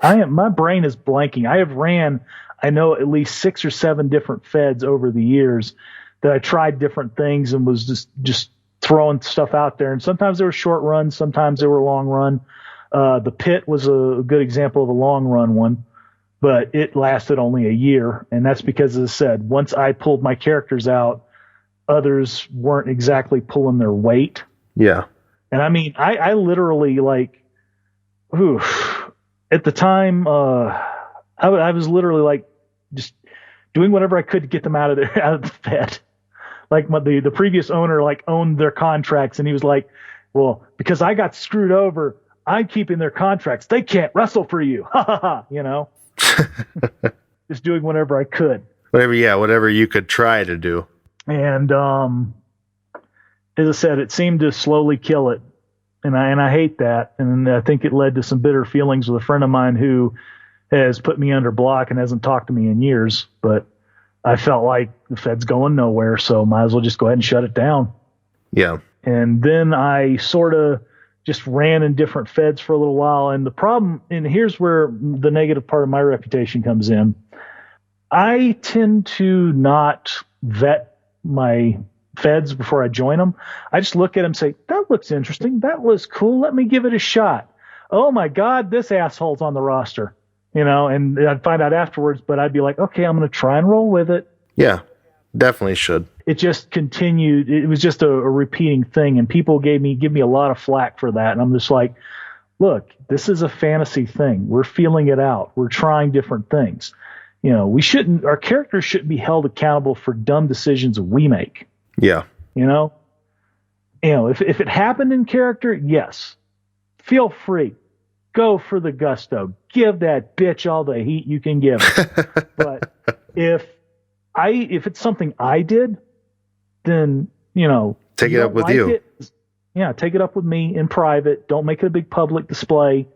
E: My brain is blanking. I have ran, I know, at least 6 or 7 different feds over the years that I tried different things and was just throwing stuff out there. And sometimes they were short runs, sometimes they were long run. The Pit was a good example of a long run one, but it lasted only a year. And that's because, as I said, once I pulled my characters out, others weren't exactly pulling their weight.
A: Yeah.
E: And I mean, I literally, like, at the time, I was literally like just doing whatever I could to get them out of there, out of the Fed. Like the previous owner like owned their contracts, and he was like, well, because I got screwed over, I'm keeping their contracts. They can't wrestle for you. Ha ha ha. You know, just doing whatever I could.
A: Whatever you could try to do.
E: And as I said, it seemed to slowly kill it. And I hate that. And I think it led to some bitter feelings with a friend of mine who has put me under block and hasn't talked to me in years. But I felt like the Fed's going nowhere, so might as well just go ahead and shut it down.
A: Yeah.
E: And then I sort of just ran in different Feds for a little while. And the problem, and here's where the negative part of my reputation comes in. I tend to not vet my Feds before I join them. I just look at them and say, that looks interesting. That was cool. Let me give it a shot. Oh my God, this asshole's on the roster, you know, and I'd find out afterwards, but I'd be like, okay, I'm going to try and roll with it.
A: Yeah, definitely should.
E: It just continued. It was just a repeating thing. And people give me a lot of flack for that. And I'm just like, look, this is a fantasy thing. We're feeling it out. We're trying different things. You know, our characters shouldn't be held accountable for dumb decisions we make.
A: Yeah.
E: You know, if it happened in character, yes, feel free, go for the gusto, give that bitch all the heat you can give her. But if it's something I did, then, you know,
A: take it up with you.
E: Take it up with me in private. Don't make it a big public display.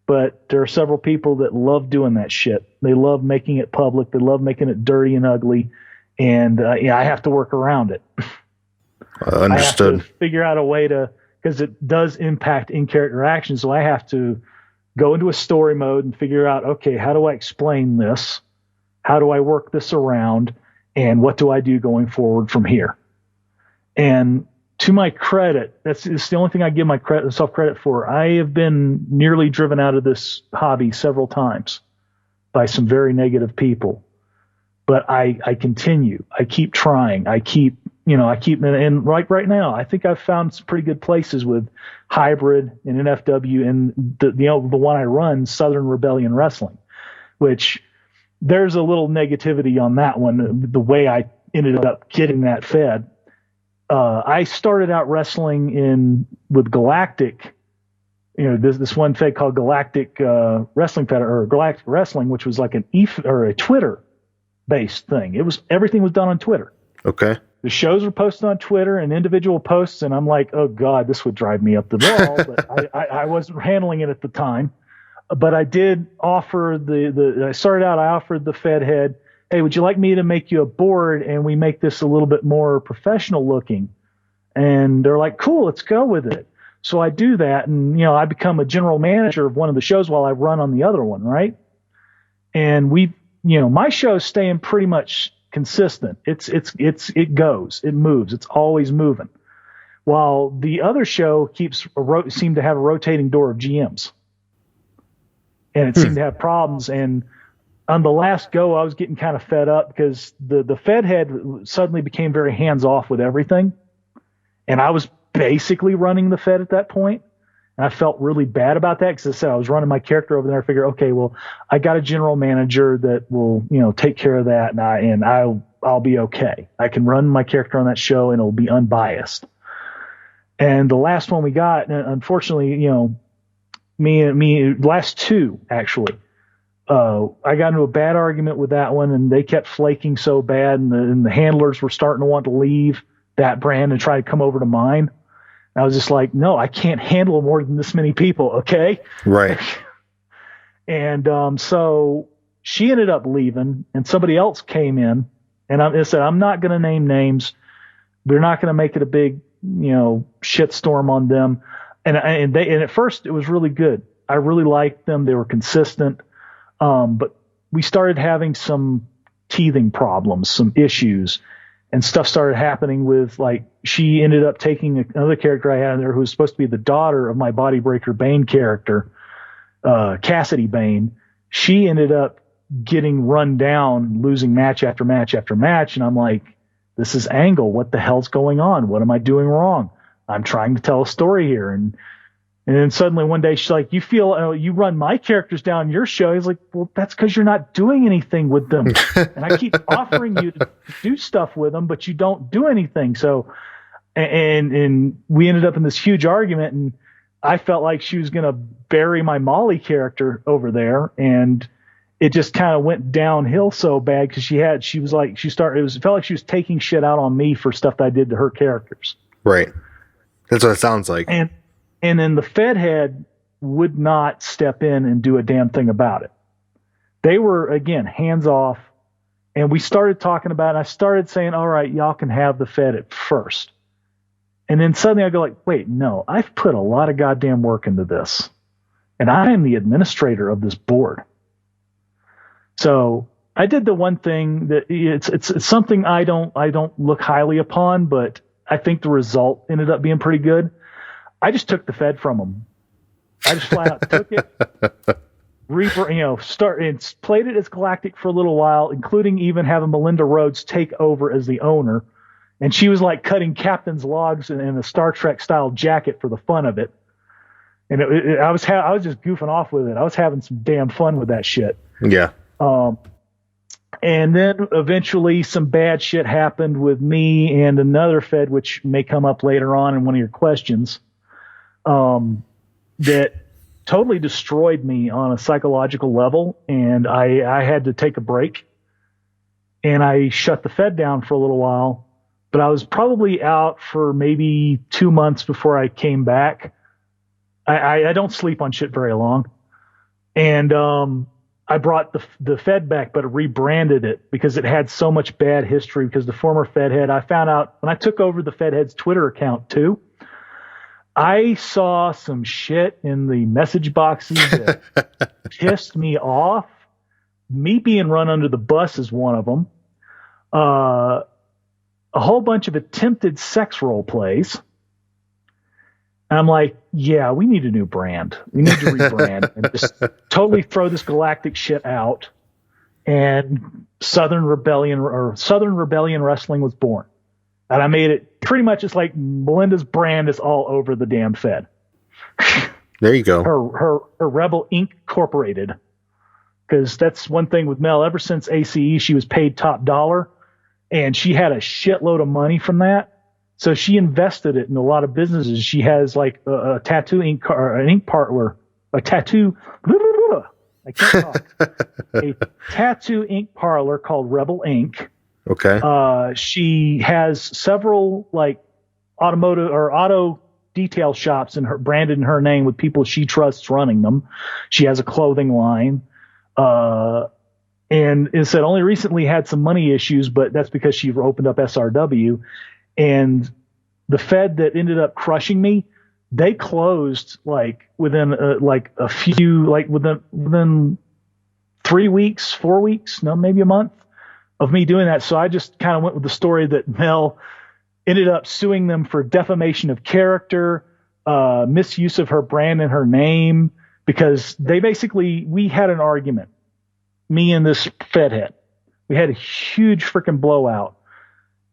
E: But there are several people that love doing that shit. They love making it public. They love making it dirty and ugly. And I have to work around it.
A: Understood.
E: I have to figure out a way because it does impact in-character action. So I have to go into a story mode and figure out, okay, how do I explain this? How do I work this around? And what do I do going forward from here? And to my credit, it's the only thing I give myself credit for. I have been nearly driven out of this hobby several times by some very negative people. But I continue. I keep trying. And right now, I think I've found some pretty good places with Hybrid and NFW and the one I run, Southern Rebellion Wrestling, which there's a little negativity on that one. The way I ended up getting that Fed, I started out wrestling with Galactic. You know, this one Fed called Galactic Wrestling Fed or Galactic Wrestling, which was like a Twitter based thing. Everything was done on Twitter.
A: Okay.
E: The shows were posted on Twitter and individual posts, and I'm like, oh God, this would drive me up the wall. But I wasn't handling it at the time. But I did offer I started out, I offered the Fed head, hey, would you like me to make you a board and we make this a little bit more professional looking? And they're like, cool, let's go with it. So I do that, and I become a general manager of one of the shows while I run on the other one, right? And my show's staying pretty much consistent. It goes, it moves, it's always moving. While the other show seemed to have a rotating door of GMs, and it seemed to have problems. And on the last go, I was getting kind of fed up because the Fed head suddenly became very hands off with everything. And I was basically running the Fed at that point. And I felt really bad about that because I said I was running my character over there. I figured, okay, well, I got a general manager that will, take care of that, and I'll be okay. I can run my character on that show and it'll be unbiased. And the last one we got, unfortunately, me, last two actually, I got into a bad argument with that one, and they kept flaking so bad, and the handlers were starting to want to leave that brand and try to come over to mine. And I was just like, no, I can't handle more than this many people. Okay.
A: Right.
E: And, so she ended up leaving, and somebody else came in, and I said, I'm not going to name names. We're not going to make it a big, shitstorm on them. And at first it was really good. I really liked them. They were consistent. But we started having some teething problems, some issues, and stuff started happening with, like, she ended up taking another character I had in there who was supposed to be the daughter of my Bodybreaker Bane character, Cassidy Bane. She ended up getting run down, losing match after match after match. And I'm like, this is Angle. What the hell's going on? What am I doing wrong? I'm trying to tell a story here. And then suddenly one day she's like, you feel, you run my characters down your show. He's like, well, that's because you're not doing anything with them. And I keep offering you to do stuff with them, but you don't do anything. So, and we ended up in this huge argument, and I felt like she was going to bury my Molly character over there. And it just kind of went downhill so bad because it felt like she was taking shit out on me for stuff that I did to her characters.
A: Right. That's what it sounds like.
E: And then the Fed head would not step in and do a damn thing about it. They were, again, hands off. And we started talking about it. And I started saying, all right, y'all can have the Fed at first. And then suddenly I go like, wait, no, I've put a lot of goddamn work into this. And I am the administrator of this board. So I did the one thing that it's something I don't look highly upon, but I think the result ended up being pretty good. I just took the Fed from them. I just flat out took it, played it as Galactic for a little while, including even having Melinda Rhodes take over as the owner. And she was like cutting captain's logs in a Star Trek style jacket for the fun of it. And I was just goofing off with it. I was having some damn fun with that shit.
A: Yeah.
E: And then eventually some bad shit happened with me and another Fed, which may come up later on in one of your questions, that totally destroyed me on a psychological level. And I had to take a break, and I shut the Fed down for a little while, but I was probably out for maybe 2 months before I came back. I don't sleep on shit very long. And, I brought the Fed back, but rebranded it because it had so much bad history. Because the former Fed head, I found out when I took over the Fed head's Twitter account too, I saw some shit in the message boxes that pissed me off. Me being run under the bus is one of them. A whole bunch of attempted sex role plays. And I'm like, yeah, we need a new brand. We need to rebrand and just totally throw this Galactic shit out. And Southern Rebellion Wrestling was born. And I made it pretty much just like Melinda's brand is all over the damn Fed.
A: There you go.
E: Her Rebel Inc. Incorporated. Because that's one thing with Mel. Ever since ACE, she was paid top dollar. And she had a shitload of money from that. So she invested it in a lot of businesses. She has like a tattoo ink or an ink parlor, a tattoo. I can't talk. A tattoo ink parlor called Rebel Ink.
A: Okay.
E: She has several like automotive or auto detail shops branded in her name with people she trusts running them. She has a clothing line. And it said only recently had some money issues, but that's because she opened up SRW. And the Fed that ended up crushing me, they closed like within within 3 weeks, 4 weeks, no, maybe a month of me doing that. So I just kind of went with the story that Mel ended up suing them for defamation of character, misuse of her brand and her name, because we had an argument. me and this Fed head. We had a huge freaking blowout,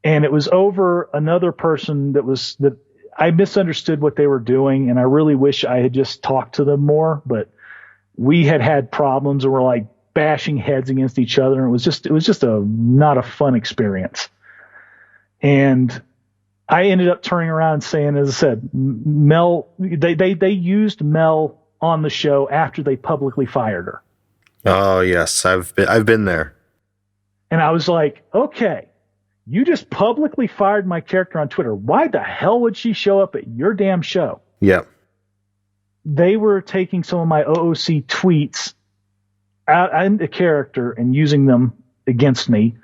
E: and it was over another person that I misunderstood what they were doing, and I really wish I had just talked to them more. But we had problems, and we're like bashing heads against each other, and it was just not a fun experience. And I ended up turning around and saying, as I said, Mel, they used Mel on the show after they publicly fired her.
A: Oh yes, I've been there.
E: And I was like, okay, you just publicly fired my character on Twitter. Why the hell would she show up at your damn show?
A: Yeah.
E: They were taking some of my OOC tweets out into character and using them against me.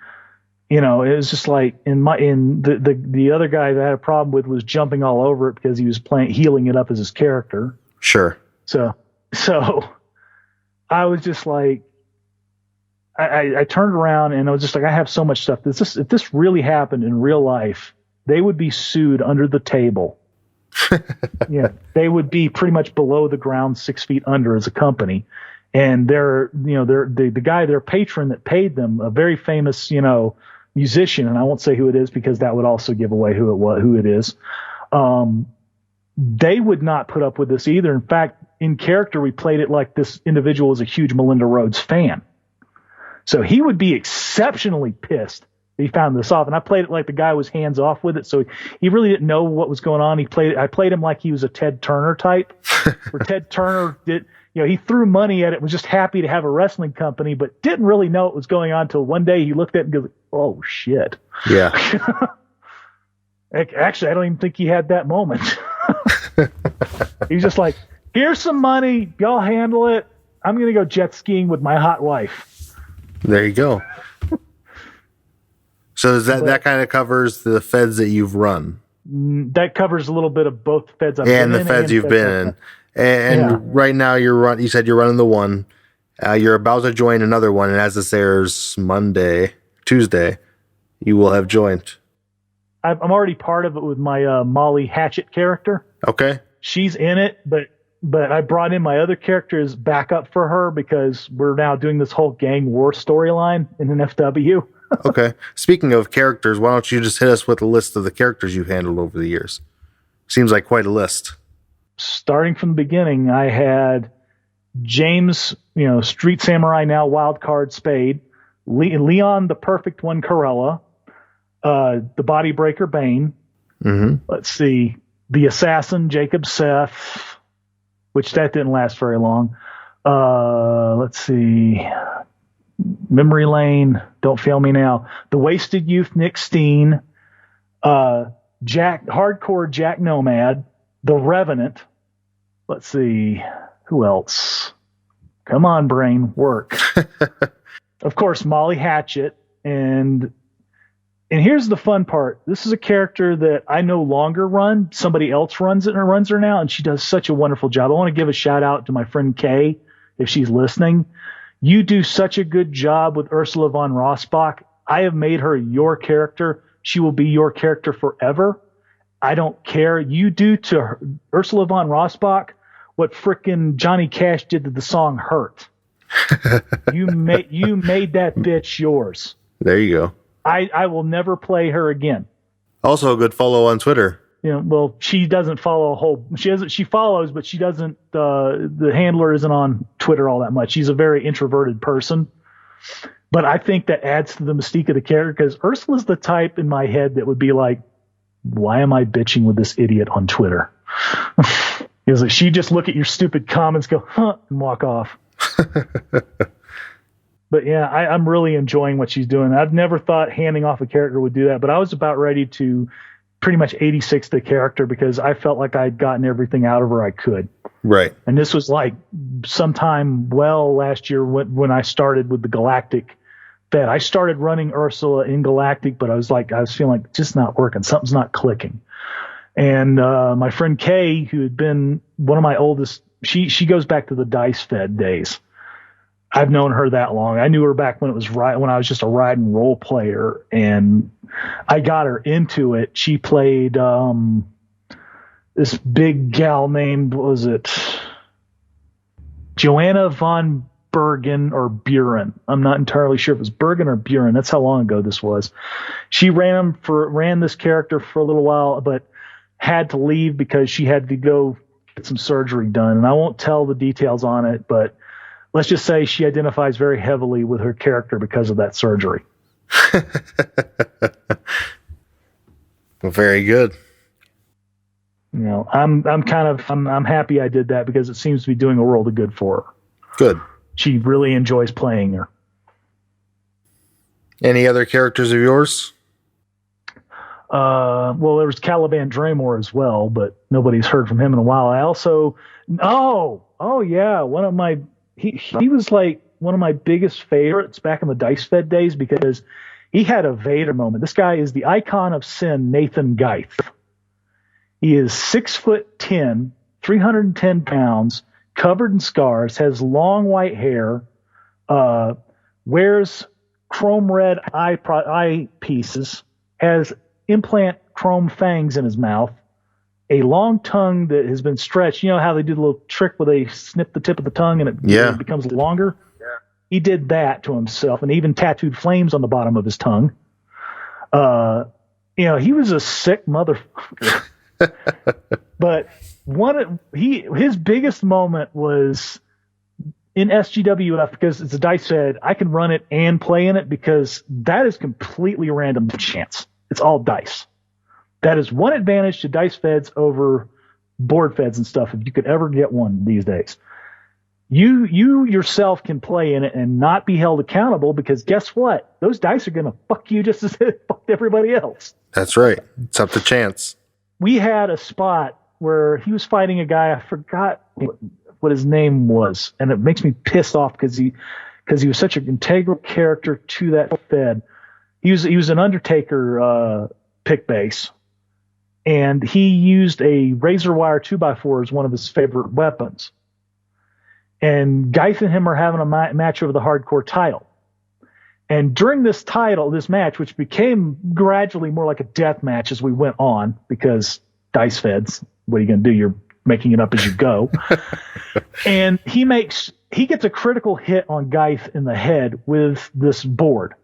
E: You know, it was just like the other guy that I had a problem with was jumping all over it because he was healing it up as his character.
A: Sure.
E: So I was just like, I turned around and I was just like, I have so much stuff. If this really happened in real life, they would be sued under the table. Yeah, they would be pretty much below the ground, 6 feet under as a company. And the guy, their patron that paid them, a very famous, musician, and I won't say who it is because that would also give away who it is. They would not put up with this either. In fact, in character, we played it like this individual was a huge Melinda Rhodes fan. So he would be exceptionally pissed that he found this off. And I played it like the guy was hands off with it. So he really didn't know what was going on. I played him like he was a Ted Turner type, where Ted Turner he threw money at it, was just happy to have a wrestling company, but didn't really know what was going on until one day he looked at it and goes, oh shit.
A: Yeah.
E: Actually, I don't even think he had that moment. He's just like, here's some money. Y'all handle it. I'm going to go jet skiing with my hot wife.
A: There you go. So that kind of covers the feds that you've run?
E: That covers a little bit of both feds I've been in.
A: And the feds you've been in. And right now you said you're running the one. You're about to join another one. And as this airs Tuesday, you will have joined.
E: I'm already part of it with my Molly Hatchet character.
A: Okay.
E: She's in it, but I brought in my other character as backup for her because we're now doing this whole gang war storyline in an FW.
A: Okay. Speaking of characters, why don't you just hit us with a list of the characters you've handled over the years? Seems like quite a list.
E: Starting from the beginning, I had James, Street Samurai, now Wildcard Spade, Leon the Perfect One Corella, the Body Breaker Bane.
A: Mm-hmm.
E: Let's see, the Assassin Jacob Seth, which that didn't last very long. Let's see, Memory Lane, don't fail me now. The Wasted Youth Nick Steen, Hardcore Jack Nomad, the Revenant. Let's see, who else? Come on, brain, work. Of course, Molly Hatchet, and here's the fun part. This is a character that I no longer run. Somebody else runs her now, and she does such a wonderful job. I want to give a shout out to my friend Kay, if she's listening. You do such a good job with Ursula von Rossbach. I have made her your character. She will be your character forever. I don't care. You do to her, Ursula von Rossbach what frickin' Johnny Cash did to the song Hurt. You made that bitch yours.
A: There you go.
E: I will never play her again.
A: Also a good follow on Twitter.
E: Well, she doesn't follow she follows, but she doesn't, the handler isn't on Twitter all that much. She's a very introverted person. But I think that adds to the mystique of the character because Ursula's the type in my head that would be like, why am I bitching with this idiot on Twitter? It's like she just look at your stupid comments, go, huh, and walk off. But yeah, I'm really enjoying what she's doing. I've never thought handing off a character would do that, but I was about ready to pretty much 86 the character because I felt like I'd gotten everything out of her I could. Right. And this was like sometime last year when I started with the Galactic Fed. I started running Ursula in Galactic, but I was feeling like it's just not working. Something's not clicking. And my friend Kay, who had been one of my oldest, she goes back to the Dice Fed days. I've known her that long. I knew her back when when I was just a ride and roll player, and I got her into it. She played this big gal named, what was it? Joanna von Bergen or Buren. I'm not entirely sure if it was Bergen or Buren. That's how long ago this was. She ran this character for a little while, but had to leave because she had to go get some surgery done. And I won't tell the details on it, but let's just say she identifies very heavily with her character because of that surgery.
A: Well, very good.
E: You know, I'm happy I did that because it seems to be doing a world of good for her.
A: Good.
E: She really enjoys playing her.
A: Any other characters of yours?
E: Well, there was Caliban Draymore as well, but nobody's heard from him in a while. I also, yeah, he was like one of my biggest favorites back in the Dice Fed days because he had a Vader moment. This guy is the icon of sin, Nathan Geith. He is 6'10", 310 pounds, covered in scars, has long white hair, wears chrome red eye pieces, has implant chrome fangs in his mouth, a long tongue that has been stretched. You know how they do the little trick where they snip the tip of the tongue and it becomes longer? Yeah. He did that to himself and even tattooed flames on the bottom of his tongue. He was a sick motherfucker. But his biggest moment was in SGWF because it's a dice fed. I can run it and play in it because that is completely random chance. It's all dice. That is one advantage to dice feds over board feds and stuff. If you could ever get one these days, you yourself can play in it and not be held accountable because guess what? Those dice are going to fuck you just as it fucked everybody else.
A: That's right. It's up to chance.
E: We had a spot where he was fighting a guy. I forgot what his name was, and it makes me pissed off because he was such an integral character to that fed. He was an Undertaker pick base, and he used a razor wire 2x4 as one of his favorite weapons. And Geith and him are having a match over the hardcore title. And during this match, which became gradually more like a death match as we went on, because dice feds, what are you going to do? You're making it up as you go. And he gets a critical hit on Geith in the head with this board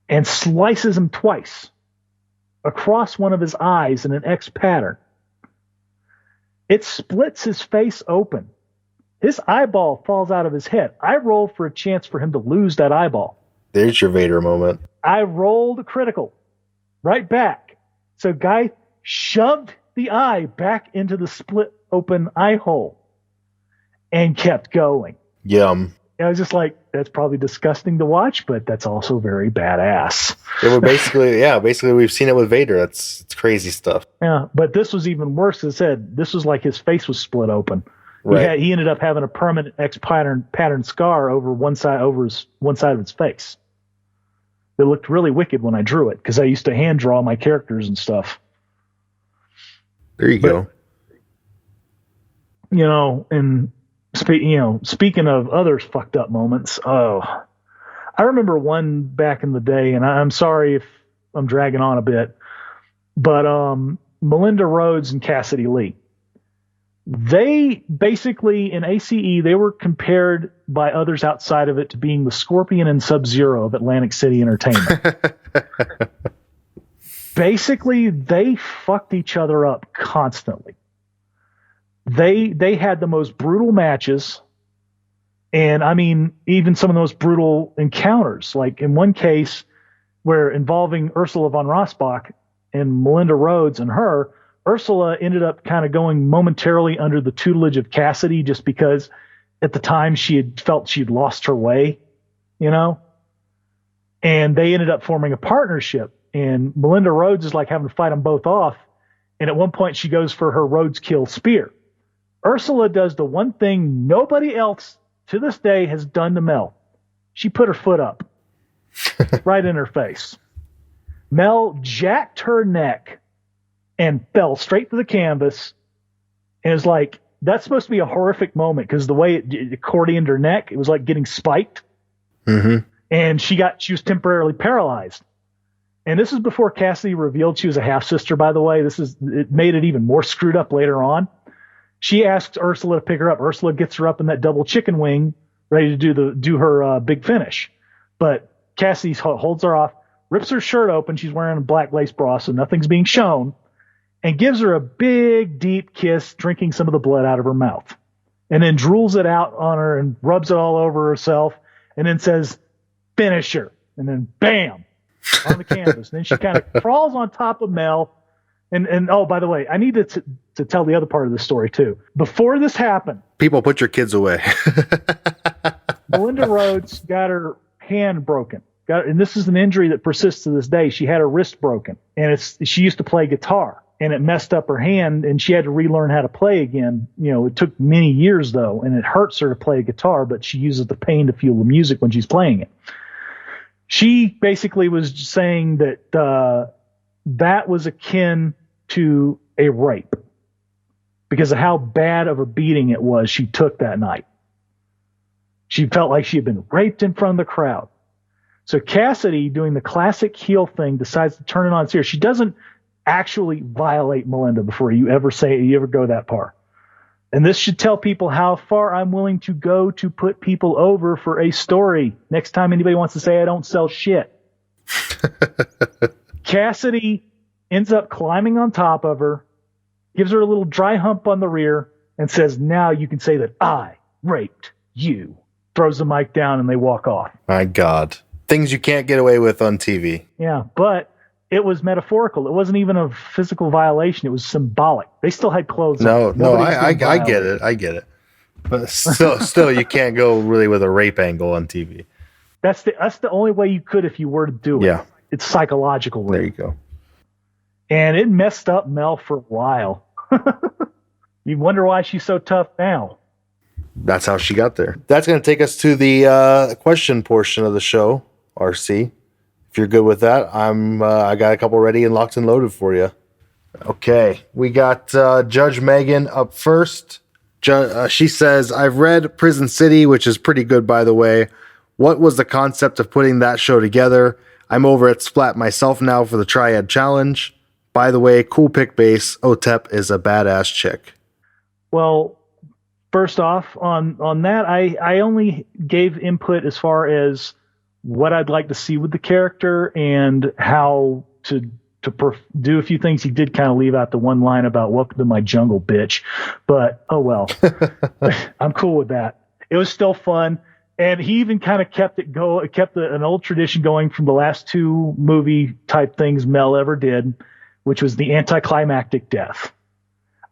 E: and slices him twice across one of his eyes in an X pattern. It splits his face open. His eyeball falls out of his head. I rolled for a chance for him to lose that eyeball.
A: There's your Vader moment.
E: I rolled a critical right back. So Guy shoved the eye back into the split open eye hole and kept going.
A: Yum.
E: I was just like, that's probably disgusting to watch, but that's also very badass.
A: It was basically we've seen it with Vader. It's crazy stuff.
E: Yeah, but this was even worse. As I said, this was like his face was split open.
A: Right.
E: He ended up having a permanent X pattern scar over one side of his face. It looked really wicked when I drew it because I used to hand draw my characters and stuff.
A: There you go.
E: And speaking of other fucked up moments, I remember one back in the day, and I'm sorry if I'm dragging on a bit, but Melinda Rhodes and Cassidy Lee. They basically, in ACE, they were compared by others outside of it to being the Scorpion and Sub-Zero of Atlantic City Entertainment. Basically, they fucked each other up constantly. They had the most brutal matches, and I mean, even some of the most brutal encounters. Like in one case, where involving Ursula von Rossbach and Melinda Rhodes and her, Ursula ended up kind of going momentarily under the tutelage of Cassidy just because at the time she had felt she'd lost her way, and they ended up forming a partnership, and Melinda Rhodes is like having to fight them both off. And at one point she goes for her Rhodes kill spear. Ursula does the one thing nobody else to this day has done to Mel. She put her foot up right in her face. Mel jacked her neck and fell straight to the canvas. And it's like, that's supposed to be a horrific moment because the way it accordioned her neck, it was like getting spiked.
A: Mm-hmm.
E: And she was temporarily paralyzed. And this is before Cassidy revealed she was a half sister, by the way. It made it even more screwed up later on. She asks Ursula to pick her up. Ursula gets her up in that double chicken wing, ready to do her big finish. But Cassidy holds her off, rips her shirt open. She's wearing a black lace bra, so nothing's being shown, and gives her a big, deep kiss, drinking some of the blood out of her mouth. And then drools it out on her and rubs it all over herself, and then says, finish her. And then bam, on the canvas. And then she kind of crawls on top of Mel. And oh, by the way, I need to tell the other part of the story too. Before this happened,
A: People, put your kids away.
E: Melinda Rhodes got her hand broken. And this is an injury that persists to this day. She had her wrist broken, and she used to play guitar, and it messed up her hand, and she had to relearn how to play again. You know, it took many years though, and it hurts her to play guitar, but she uses the pain to fuel the music when she's playing it. She basically was saying that that was akin to a rape because of how bad of a beating it was she took that night. She felt like she had been raped in front of the crowd. So Cassidy, doing the classic heel thing, decides to turn it on serious. She doesn't actually violate Melinda before you ever go that far. And this should tell people how far I'm willing to go to put people over for a story. Next time anybody wants to say I don't sell shit. Cassidy ends up climbing on top of her, gives her a little dry hump on the rear, and says, now you can say that I raped you. Throws the mic down and they walk off.
A: My God. Things you can't get away with on TV.
E: Yeah, but it was metaphorical. It wasn't even a physical violation. It was symbolic. They still had clothes on.
A: No, I get it. I get it. But still, you can't go really with a rape angle on TV.
E: That's the only way you could if you were to do it.
A: Yeah.
E: It's psychological.
A: There you go.
E: And it messed up Mel for a while. You wonder why she's so tough now.
A: That's how she got there. That's going to take us to the question portion of the show, RC. If you're good with that, I got a couple ready and locked and loaded for you. Okay, we got Judge Megan up first. She says, I've read Prison City, which is pretty good, by the way. What was the concept of putting that show together? I'm over at Splat myself now for the Triad Challenge. By the way, cool pick base. Otep is a badass chick.
E: Well, first off, on that, I only gave input as far as what I'd like to see with the character and how to do a few things. He did kind of leave out the one line about welcome to my jungle, bitch. But, oh well. I'm cool with that. It was still fun. And he even kind of kept an old tradition going from the last two movie type things Mel ever did, which was the anticlimactic death.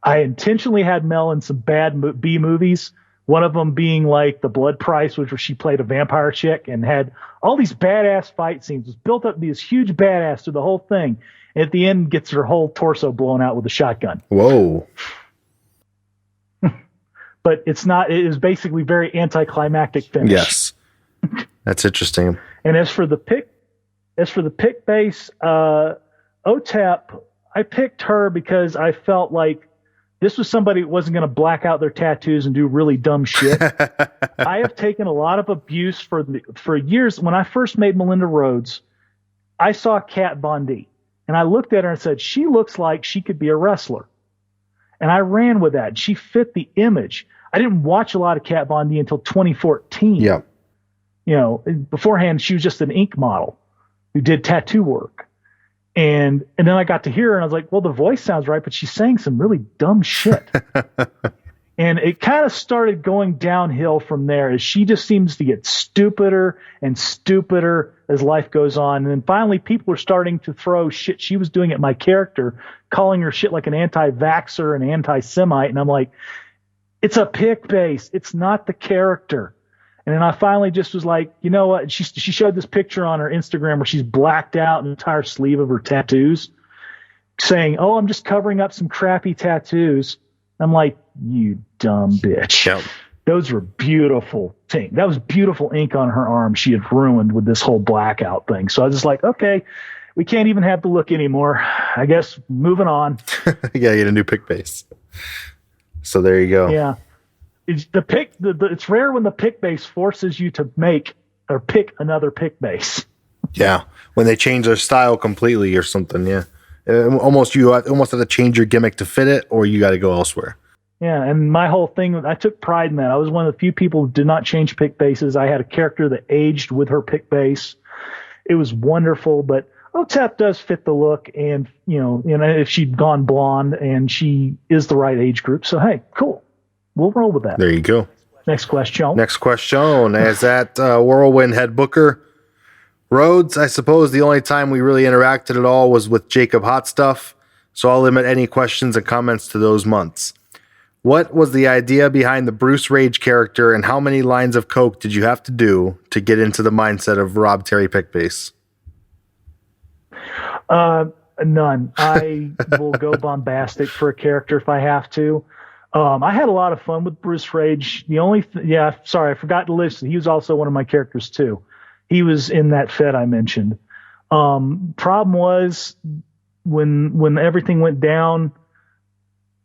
E: I intentionally had Mel in some bad B movies, one of them being like The Blood Price, which was she played a vampire chick and had all these badass fight scenes. It was built up to be this huge badass through the whole thing. And at the end, gets her whole torso blown out with a shotgun.
A: Whoa.
E: But it is basically very anticlimactic finish.
A: Yes. That's interesting.
E: And as for the pick base, OTEP, I picked her because I felt like this was somebody who wasn't going to black out their tattoos and do really dumb shit. I have taken a lot of abuse for years. When I first made Melinda Rhodes, I saw Kat Von D, and I looked at her and said, she looks like she could be a wrestler. And I ran with that. She fit the image. I didn't watch a lot of Kat Von D until 2014.
A: Yeah.
E: You know, beforehand, she was just an ink model who did tattoo work. And then I got to hear her and I was like, well, the voice sounds right, but she's saying some really dumb shit. And it kind of started going downhill from there as she just seems to get stupider and stupider as life goes on. And then finally people were starting to throw shit she was doing at my character, calling her shit like an anti-vaxxer and anti-Semite. And I'm like, it's a pick base. It's not the character. And then I finally just was like, you know what? She showed this picture on her Instagram where she's blacked out an entire sleeve of her tattoos, saying, oh, I'm just covering up some crappy tattoos. I'm like, you dumb bitch.
A: Yep.
E: Those were beautiful things. That was beautiful ink on her arm she had ruined with this whole blackout thing. So I was just like, okay, we can't even have the look anymore. I guess moving on.
A: You gotta get a new pick base. So there you go.
E: Yeah. It's rare when the pick base forces you to make or pick another pick base.
A: Yeah. When they change their style completely or something. Yeah. You almost have to change your gimmick to fit it, or you got to go elsewhere.
E: Yeah, and my whole thing, I took pride in that. I was one of the few people who did not change pick bases. I had a character that aged with her pick base. It was wonderful, but OTEP does fit the look, and if she'd gone blonde, and she is the right age group. So hey, cool, we'll roll with that.
A: There you go.
E: Next question.
A: Next question is that Whirlwind head booker Rhodes. I suppose the only time we really interacted at all was with Jacob Hot Stuff, so I'll limit any questions and comments to those months. What was the idea behind the Bruce Rage character, and how many lines of coke did you have to do to get into the mindset of Rob Terry Pickbase?
E: None. I will go bombastic for a character if I have to. I had a lot of fun with Bruce Rage. I forgot to list. He was also one of my characters too. He was in that Fed I mentioned. Problem was when everything went down,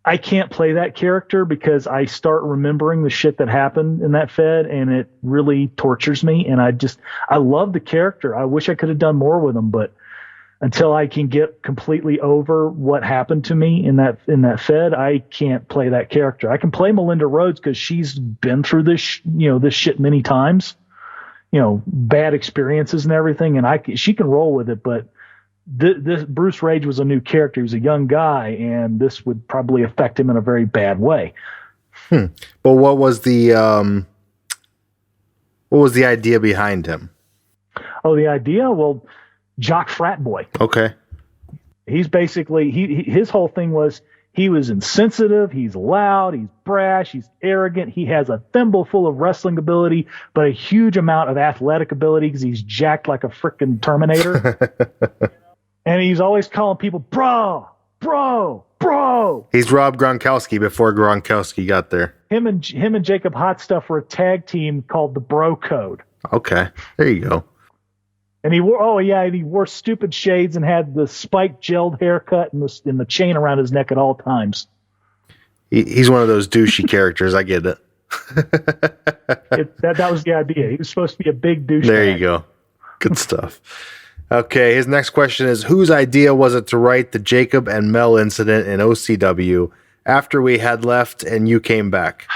E: I can't play that character because I start remembering the shit that happened in that Fed, and it really tortures me. And I love the character. I wish I could have done more with him, but until I can get completely over what happened to me in that Fed, I can't play that character. I can play Melinda Rhodes because she's been through this, this shit many times, bad experiences and everything, and she can roll with it, but this Bruce Rage was a new character. He was a young guy, and this would probably affect him in a very bad way.
A: But what was the idea behind him?
E: Oh, the idea? Well, jock frat boy.
A: Okay.
E: He's basically his whole thing was he was insensitive, he's loud, he's brash, he's arrogant, he has a thimble full of wrestling ability, but a huge amount of athletic ability because he's jacked like a freaking Terminator. And he's always calling people, bro.
A: He's Rob Gronkowski before Gronkowski got there.
E: Him and Jacob Hot Stuff were a tag team called the Bro Code.
A: Okay, there you go.
E: And he wore stupid shades and had the spiked gelled haircut and the chain around his neck at all times.
A: He's one of those douchey characters. I get it.
E: That was the idea. He was supposed to be a big douche.
A: There you go. Good stuff. Okay, his next question is, whose idea was it to write the Jacob and Mel incident in OCW after we had left and you came back?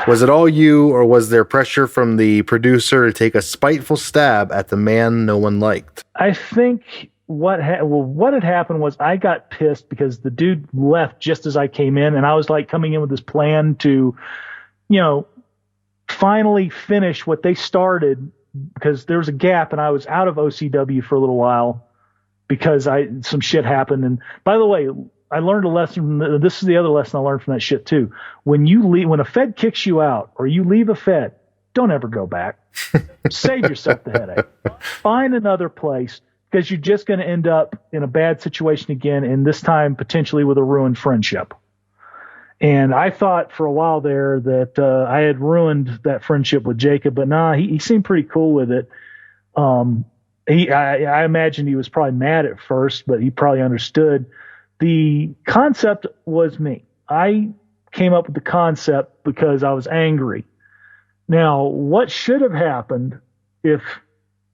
A: Was it all you, or was there pressure from the producer to take a spiteful stab at the man no one liked?
E: I think what had happened was I got pissed because the dude left just as I came in, and I was like coming in with this plan to, finally finish what they started, because there was a gap and I was out of OCW for a little while because some shit happened. And by the way, I learned a lesson. This is the other lesson I learned from that shit too. When a Fed kicks you out or you leave a Fed, don't ever go back. Save yourself the headache. Find another place, because you're just going to end up in a bad situation again, and this time potentially with a ruined friendship. And I thought for a while there that I had ruined that friendship with Jacob, but nah, he seemed pretty cool with it. I imagined he was probably mad at first, but he probably understood. The concept was me. I came up with the concept because I was angry. Now, what should have happened if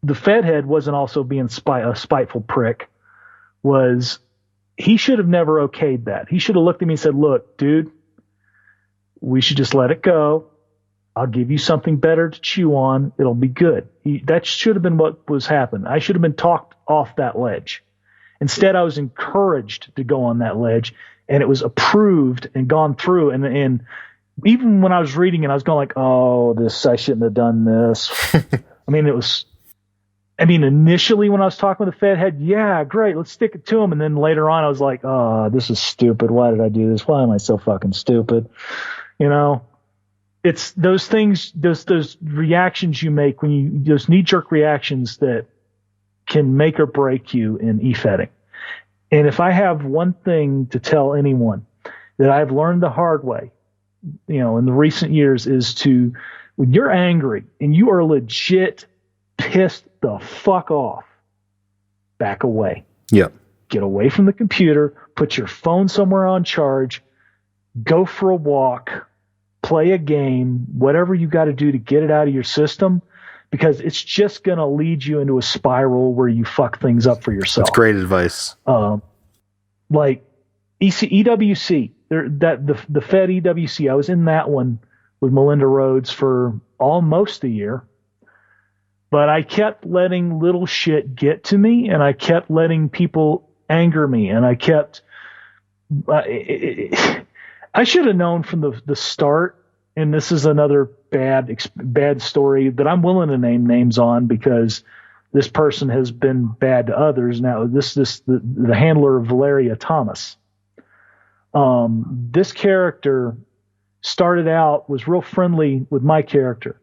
E: the Fed head wasn't also being a spiteful prick was he should have never okayed that. He should have looked at me and said, look, dude, we should just let it go. I'll give you something better to chew on. It'll be good. That should have been what was happening. I should have been talked off that ledge. Instead, I was encouraged to go on that ledge, and it was approved and gone through. And even when I was reading it, I was going like, oh, I shouldn't have done this. Initially when I was talking with the Fed head, yeah, great, let's stick it to him. And then later on, I was like, oh, this is stupid. Why did I do this? Why am I so fucking stupid? It's those things, those reactions you make those knee-jerk reactions that can make or break you in e-fedding. And if I have one thing to tell anyone that I've learned the hard way, in the recent years, is when you're angry and you are legit pissed the fuck off, back away.
A: Yeah.
E: Get away from the computer, put your phone somewhere on charge, go for a walk, play a game, whatever you got to do to get it out of your system, because it's just going to lead you into a spiral where you fuck things up for yourself.
A: That's great advice.
E: Like EWC, the Fed EWC. I was in that one with Melinda Rhodes for almost a year, but I kept letting little shit get to me, and I kept letting people anger me, and I kept. I should have known from the start. And this is another bad story that I'm willing to name names on because this person has been bad to others. Now, the handler of Valeria Thomas. This character started out, was real friendly with my character.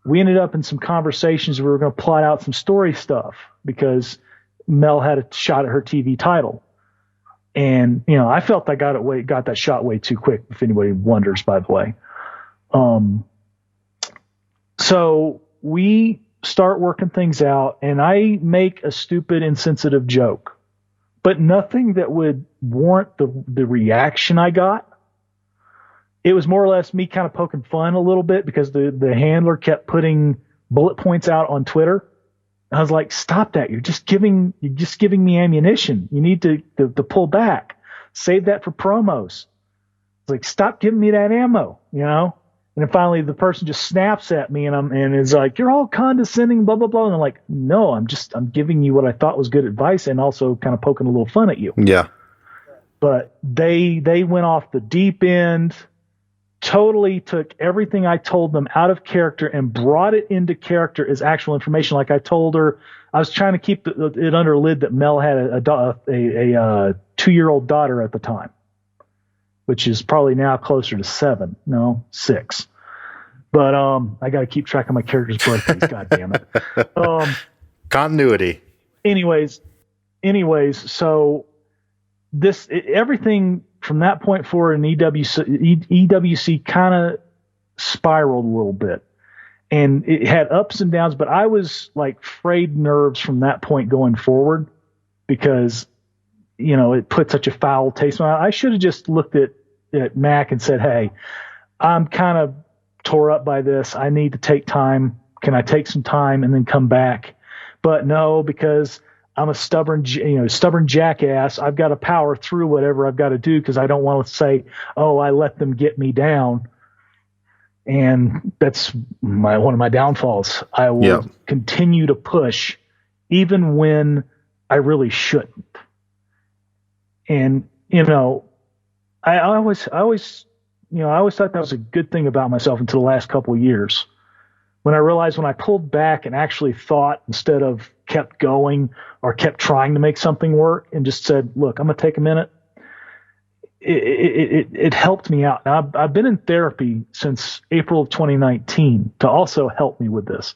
E: We ended up in some conversations. We were going to plot out some story stuff because Mel had a shot at her TV title. And, I felt I got that shot way too quick, if anybody wonders, by the way. So we start working things out, and I make a stupid, insensitive joke, but nothing that would warrant the reaction I got. It was more or less me kind of poking fun a little bit because the handler kept putting bullet points out on Twitter. I was like, stop that. You're just giving me ammunition. You need to pull back. Save that for promos. It's like, stop giving me that ammo, And then finally the person just snaps at me and is like, you're all condescending, blah, blah, blah. And I'm like, no, I'm giving you what I thought was good advice and also kind of poking a little fun at you.
A: Yeah.
E: But they went off the deep end, totally took everything I told them out of character and brought it into character as actual information. Like I told her, I was trying to keep it under a lid that Mel had a 2-year-old daughter at the time, which is probably now closer to 6. But I got to keep track of my characters' birthdays. God damn it.
A: Continuity.
E: Anyways, so everything from that point forward in EWC kind of spiraled a little bit, and it had ups and downs. But I was like frayed nerves from that point going forward because it put such a foul taste in my mouth. I should have just looked at Mac and said, hey, I'm kind of tore up by this. I need to take time. Can I take some time and then come back? But no, because I'm a stubborn jackass. I've got to power through whatever I've got to do because I don't want to say, oh, I let them get me down. And that's one of my downfalls. I will continue to push even when I really shouldn't. And, I always thought that was a good thing about myself until the last couple of years when I realized when I pulled back and actually thought instead of kept going or kept trying to make something work and just said, look, I'm going to take a minute. It helped me out. Now, I've been in therapy since April of 2019 to also help me with this,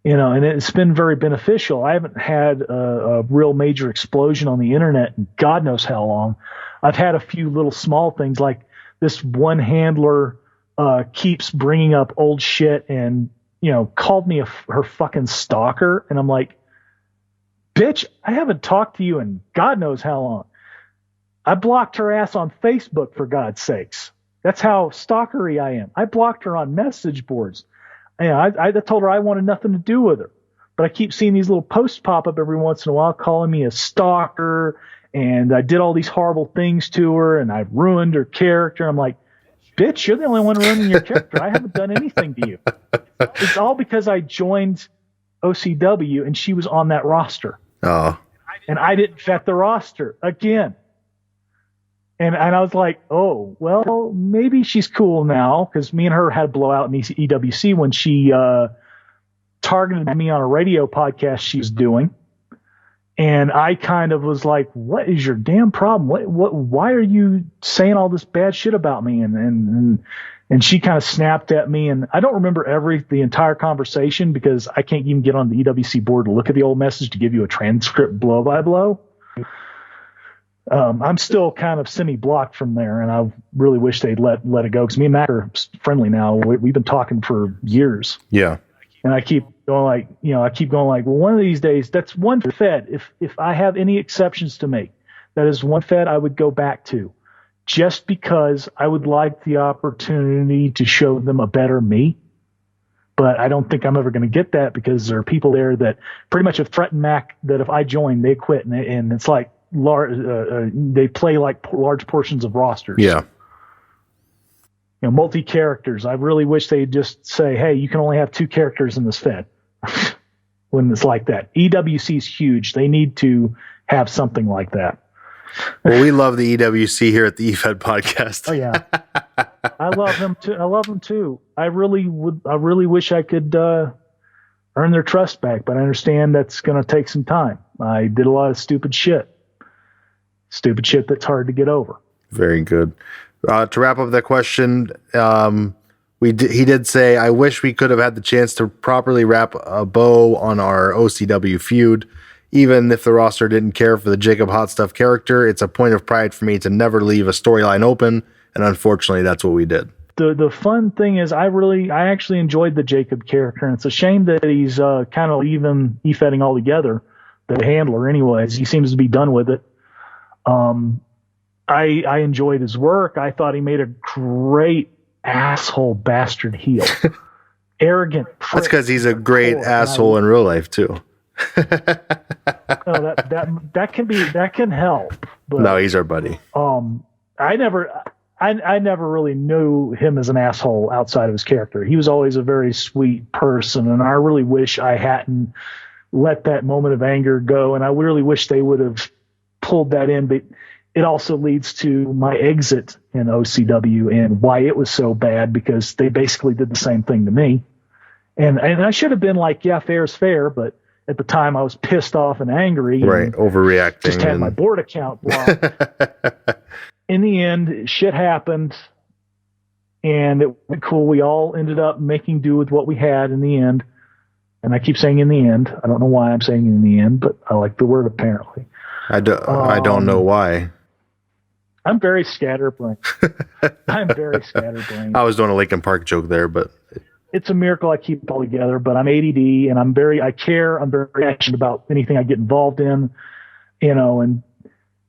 E: and it's been very beneficial. I haven't had a real major explosion on the internet in God knows how long. I've had a few little small things like this one handler keeps bringing up old shit and, called me her fucking stalker. And I'm like, bitch, I haven't talked to you in God knows how long. I blocked her ass on Facebook, for God's sakes. That's how stalkery I am. I blocked her on message boards. I told her I wanted nothing to do with her. But I keep seeing these little posts pop up every once in a while calling me a stalker, and I did all these horrible things to her, and I ruined her character. I'm like, bitch, you're the only one ruining your character. I haven't done anything to you. It's all because I joined OCW, and she was on that roster.
A: Oh.
E: And I didn't vet the roster again. And I was like, oh, well, maybe she's cool now, because me and her had a blowout in EWC when she targeted me on a radio podcast she was doing. And I kind of was like, what is your damn problem? Why are you saying all this bad shit about me? And she kind of snapped at me. And I don't remember the entire conversation because I can't even get on the EWC board to look at the old message to give you a transcript blow by blow. I'm still kind of semi-blocked from there, and I really wish they'd let it go because me and Matt are friendly now. We've been talking for years.
A: Yeah.
E: And I keep going like, well, one of these days, that's one Fed. If I have any exceptions to make, that is one Fed I would go back to, just because I would like the opportunity to show them a better me. But I don't think I'm ever going to get that because there are people there that pretty much have threatened Mac that if I join, they quit. And it's like, they play like large portions of rosters.
A: Yeah.
E: Multi characters. I really wish they'd just say, hey, you can only have 2 characters in this Fed. When it's like that. EWC is huge. They need to have something like that.
A: Well, we love the EWC here at the EFED podcast.
E: Oh yeah, I love them too. I really wish I could earn their trust back, but I understand that's going to take some time. I did a lot of stupid shit that's hard to get over.
A: Very good. To wrap up that question, he did say, I wish we could have had the chance to properly wrap a bow on our OCW feud. Even if the roster didn't care for the Jacob Hot Stuff character, it's a point of pride for me to never leave a storyline open, and unfortunately, that's what we did.
E: The fun thing is, I actually enjoyed the Jacob character, and it's a shame that he's kind of leaving EFEDing altogether. The handler, anyways, he seems to be done with it. I enjoyed his work. I thought he made a great asshole bastard heel. Arrogant prick.
A: That's because he's a great asshole in real life too.
E: No, that can help. But,
A: no, he's our buddy.
E: I never really knew him as an asshole outside of his character. He was always a very sweet person, and I really wish I hadn't let that moment of anger go, and I really wish they would have pulled that in, but it also leads to my exit in OCW and why it was so bad, because they basically did the same thing to me. And I should have been like, yeah, fair is fair, but at the time I was pissed off and angry.
A: Right,
E: and
A: overreacting.
E: Just had my board account blocked. In the end, shit happened, and it went cool. We all ended up making do with what we had in the end. And I keep saying in the end. I don't know why I'm saying in the end, but I like the word apparently.
A: I don't know why.
E: I'm very scatterbrained. I'm very scatterbrained.
A: I was doing a Linkin Park joke there, but
E: it's a miracle I keep it all together. But I'm ADD, and I care. I'm very passionate about anything I get involved in, and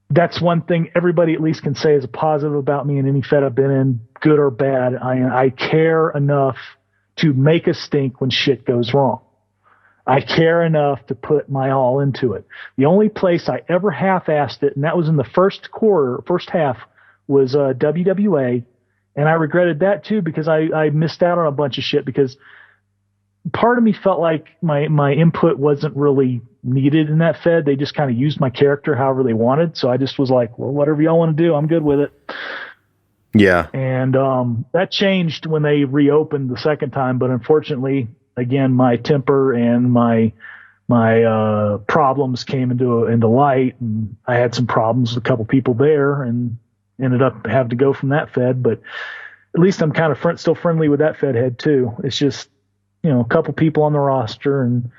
E: that's one thing everybody at least can say is a positive about me in any Fed I've been in, good or bad. I care enough to make a stink when shit goes wrong. I care enough to put my all into it. The only place I ever half-assed it, and that was in the first half, was WWA, and I regretted that too, because I missed out on a bunch of shit, because part of me felt like my input wasn't really needed in that Fed. They just kind of used my character however they wanted, so I just was like, well, whatever y'all want to do, I'm good with it.
A: Yeah.
E: And that changed when they reopened the second time, but unfortunately, again, my temper and my problems came into light, and I had some problems with a couple people there, and ended up having to go from that Fed. But at least I'm kind of still friendly with that Fed head too. It's just, a couple people on the roster, and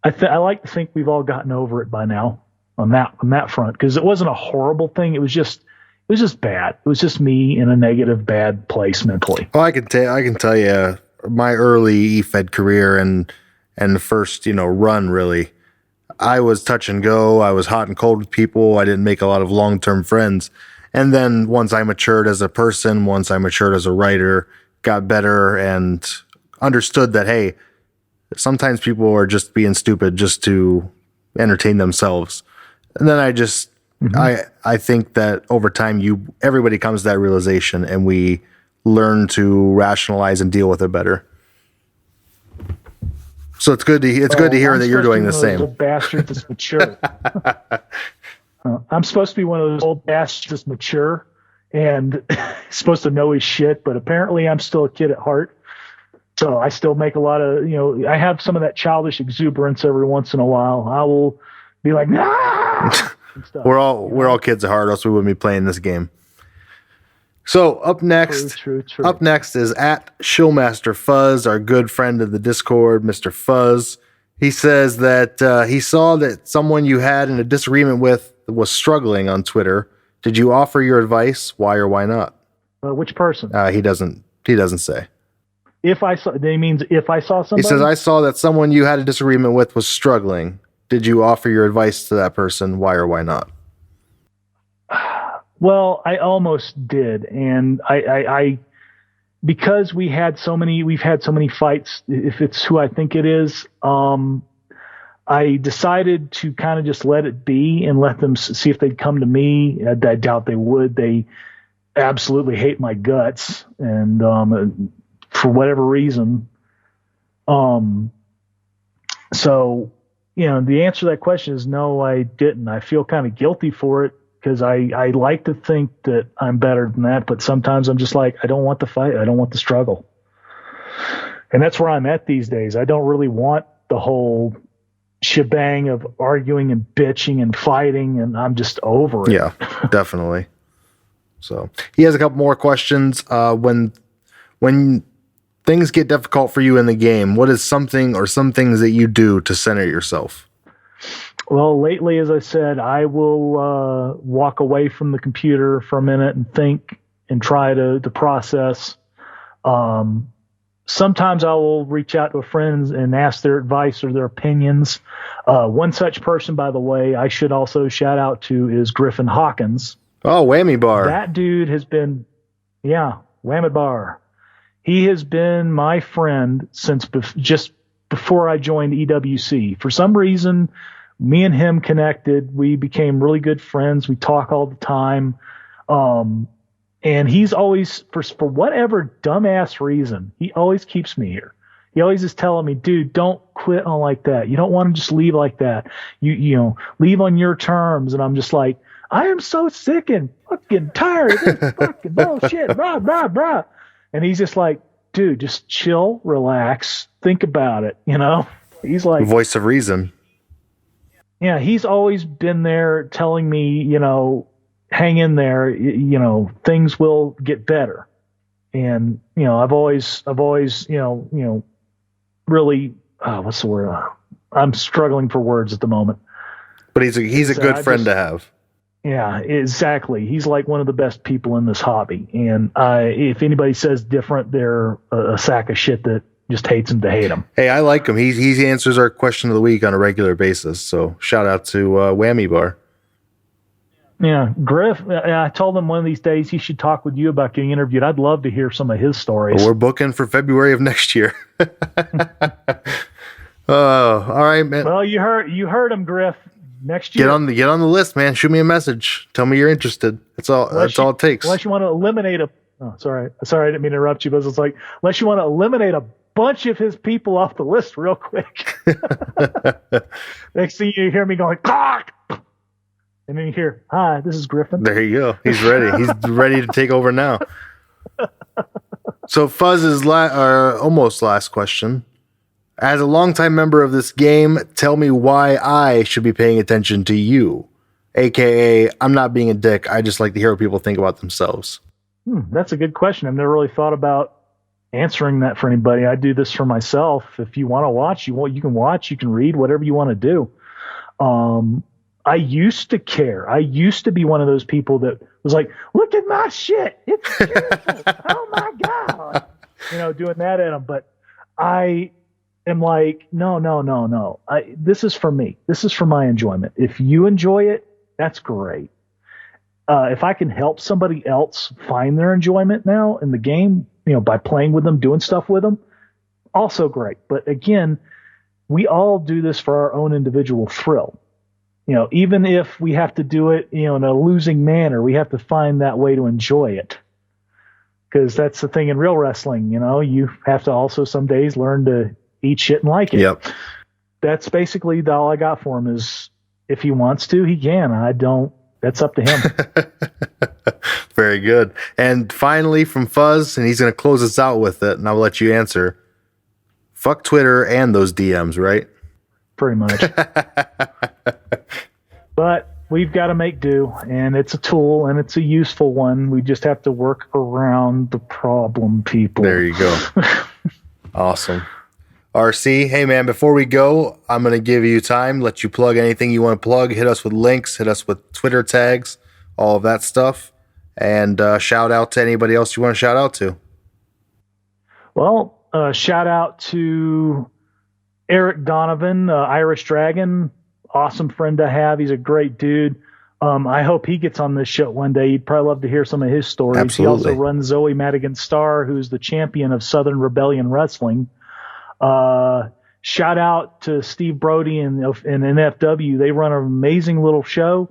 E: I like to think we've all gotten over it by now on that front, because it wasn't a horrible thing. It was just bad. It was just me in a negative, bad place mentally.
A: Well, I can tell you, my early EFED career and the first, run, really, I was touch and go. I was hot and cold with people. I didn't make a lot of long-term friends. And then once I matured as a person, once I matured as a writer, got better and understood that, hey, sometimes people are just being stupid just to entertain themselves. And then I think that over time, everybody comes to that realization, and we learn to rationalize and deal with it better. So it's good to hear that you're doing the same.
E: Old bastard that's mature. I'm supposed to be one of those old bastards that's mature and supposed to know his shit, but apparently I'm still a kid at heart. So I still make a lot of, I have some of that childish exuberance every once in a while. I will be like, nah.
A: We're all kids at heart, else we wouldn't be playing this game. So up next,
E: True.
A: Up next is at Showmaster Fuzz, our good friend of the Discord, Mr. Fuzz. He says that he saw that someone you had in a disagreement with was struggling on Twitter. Did you offer your advice? Why or why not?
E: Which person?
A: He doesn't say.
E: If I saw, they means if I saw somebody.
A: He says, I saw that someone you had a disagreement with was struggling. Did you offer your advice to that person? Why or why not?
E: Well, I almost did, and I because we've had so many fights. If it's who I think it is, I decided to kind of just let it be and let them see if they'd come to me. I doubt they would. They absolutely hate my guts, and for whatever reason. So, the answer to that question is no, I didn't. I feel kind of guilty for it because I like to think that I'm better than that, but sometimes I'm just like, I don't want the fight. I don't want the struggle. And that's where I'm at these days. I don't really want the whole shebang of arguing and bitching and fighting, and I'm just over it.
A: Yeah, definitely. So he has a couple more questions. When things get difficult for you in the game, what is something or some things that you do to center yourself?
E: Well, lately, as I said, I will walk away from the computer for a minute and think and try to process. Sometimes I will reach out to friends and ask their advice or their opinions. One such person, by the way, I should also shout out to is Griffin Hawkins.
A: Oh, Whammy Bar.
E: That dude has been, Whammy Bar. He has been my friend since just before I joined EWC. For some reason, me and him connected. We became really good friends. We talk all the time. And he's always, for whatever dumbass reason, he always keeps me here. He always is telling me, dude, don't quit on like that. You don't want to just leave like that. You leave on your terms. And I'm just like, I am so sick and fucking tired of this fucking bullshit, blah, blah, blah. And he's just like, dude, just chill, relax, think about it. He's like,
A: voice of reason.
E: Yeah, he's always been there telling me, hang in there, things will get better. And, I've always, really, what's the word? I'm struggling for words at the moment.
A: But he's a good friend to have.
E: Yeah, exactly. He's like one of the best people in this hobby. And if anybody says different, they're a sack of shit that just hates him to hate him.
A: Hey, I like him. He answers our question of the week on a regular basis. So shout out to Whammy Bar.
E: Yeah, Griff, I told him one of these days he should talk with you about getting interviewed. I'd love to hear some of his stories.
A: Well, we're booking for February of next year. Oh, all right, man.
E: Well, you heard him, Griff. Next year.
A: Get on the list, man. Shoot me a message. Tell me you're interested. That's all it takes.
E: Unless you want to eliminate sorry, I didn't mean to interrupt you, but it's like, unless you want to eliminate a bunch of his people off the list real quick. Next thing you hear me going, cock! And then you hear, hi, this is Griffin.
A: There you go. He's ready. He's ready to take over now. So Fuzz's almost last question. As a longtime member of this game, tell me why I should be paying attention to you. AKA, I'm not being a dick. I just like to hear what people think about themselves.
E: That's a good question. I've never really thought about answering that for anybody. I do this for myself. If you want to watch, you can watch, you can read, whatever you want to do. I used to care. I used to be one of those people that was like, look at my shit. It's beautiful. Oh my God. Doing that at them. But I am like, no. This is for me. This is for my enjoyment. If you enjoy it, that's great. If I can help somebody else find their enjoyment now in the game, by playing with them, doing stuff with them, also great. But again, we all do this for our own individual thrill. Even if we have to do it, in a losing manner, we have to find that way to enjoy it. Because that's the thing in real wrestling, you have to also some days learn to eat shit and like it.
A: Yep.
E: That's basically all I got for him is if he wants to, he can. I don't. That's up to him.
A: Very good. And finally from Fuzz, and he's going to close us out with it, and I'll let you answer. Fuck Twitter and those DMs, right?
E: Pretty much. But we've got to make do, and it's a tool, and it's a useful one. We just have to work around the problem, people.
A: There you go. Awesome. RC, hey man, before we go, I'm going to give you time, let you plug anything you want to plug, hit us with links, hit us with Twitter tags, all of that stuff, and shout out to anybody else you want to shout out to.
E: Well, shout out to Eric Donovan, Irish Dragon, awesome friend to have. He's a great dude. I hope he gets on this show one day. You'd probably love to hear some of his stories.
A: Absolutely.
E: He also runs Zoe Madigan Star, who's the champion of Southern Rebellion Wrestling. Shout shout out to Steve Brody and NFW. They run an amazing little show.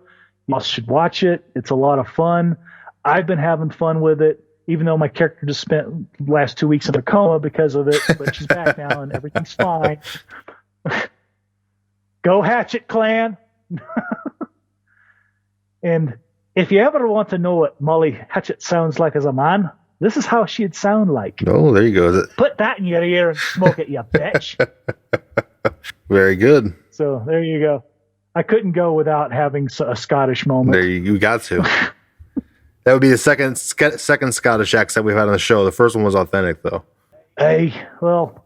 E: You should watch it. It's a lot of fun. I've been having fun with it, even though my character just spent the last 2 weeks in a coma because of it, but she's back now and everything's fine. Go Hatchet Clan. And if you ever want to know what Molly Hatchet sounds like as a man, this is how she'd sound like.
A: Oh, there you go.
E: Put that in your ear and smoke it, you bitch.
A: Very good.
E: So there you go. I couldn't go without having a Scottish moment.
A: There you got to. That would be the second Scottish accent we've had on the show. The first one was authentic, though.
E: Hey, well,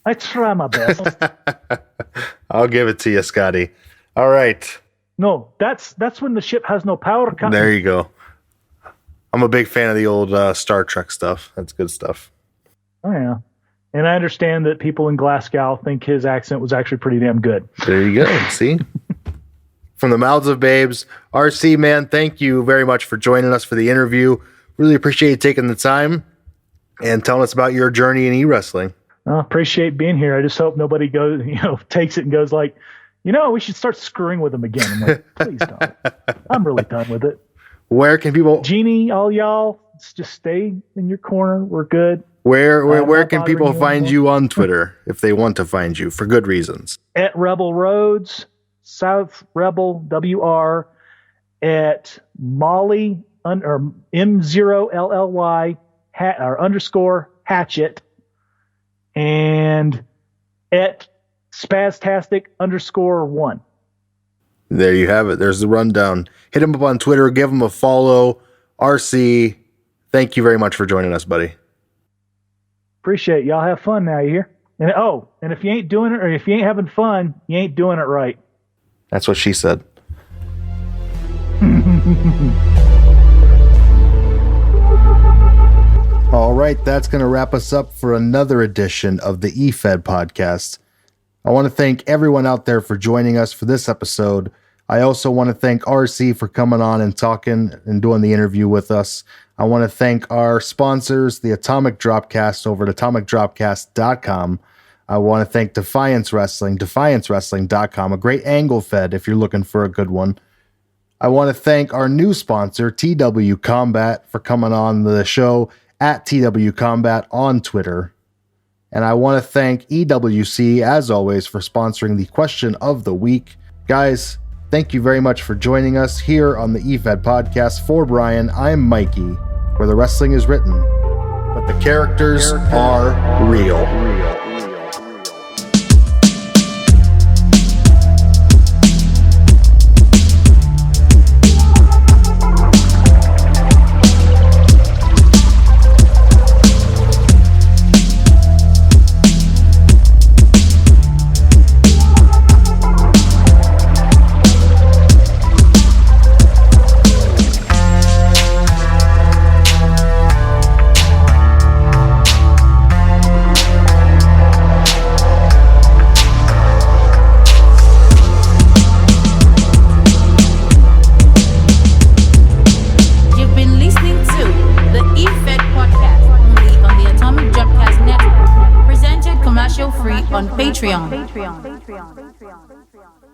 E: I try my best.
A: I'll give it to you, Scotty. All right.
E: No, that's when the ship has no power. Captain.
A: There you go. I'm a big fan of the old Star Trek stuff. That's good stuff.
E: Oh, yeah. And I understand that people in Glasgow think his accent was actually pretty damn good.
A: There you go. See? From the mouths of babes, RC, man, thank you very much for joining us for the interview. Really appreciate you taking the time and telling us about your journey in e-wrestling.
E: I appreciate being here. I just hope nobody takes it and goes like, we should start screwing with him again. I'm like, please don't. I'm really done with it.
A: Where can people...
E: Jeannie, all y'all, just stay in your corner. We're good.
A: Where can people find you on Twitter if they want to find you for good reasons?
E: At Rebel Rhodes, South Rebel WR, at Molly or M0LLY _ Hatchet, and at Spaztastic _1.
A: There you have it. There's the rundown. Hit him up on Twitter. Give him a follow. RC, thank you very much for joining us, buddy.
E: Appreciate it. Y'all have fun now, you hear? And if you ain't doing it, or if you ain't having fun, you ain't doing it right.
A: That's what she said. All right, that's going to wrap us up for another edition of the Efed podcast. I want to thank everyone out there for joining us for this episode. I also want to thank RC for coming on and talking and doing the interview with us. I want to thank our sponsors, the Atomic Dropcast over at atomicdropcast.com. I want to thank Defiance Wrestling, defiancewrestling.com, a great angle fed if you're looking for a good one. I want to thank our new sponsor, TW Combat, for coming on the show at TW Combat on Twitter. And I want to thank EWC, as always, for sponsoring the question of the week. Guys, thank you very much for joining us here on the Efed podcast. For Brian, I'm Mikey, where the wrestling is written, but the characters are real.
C: Free on Patreon.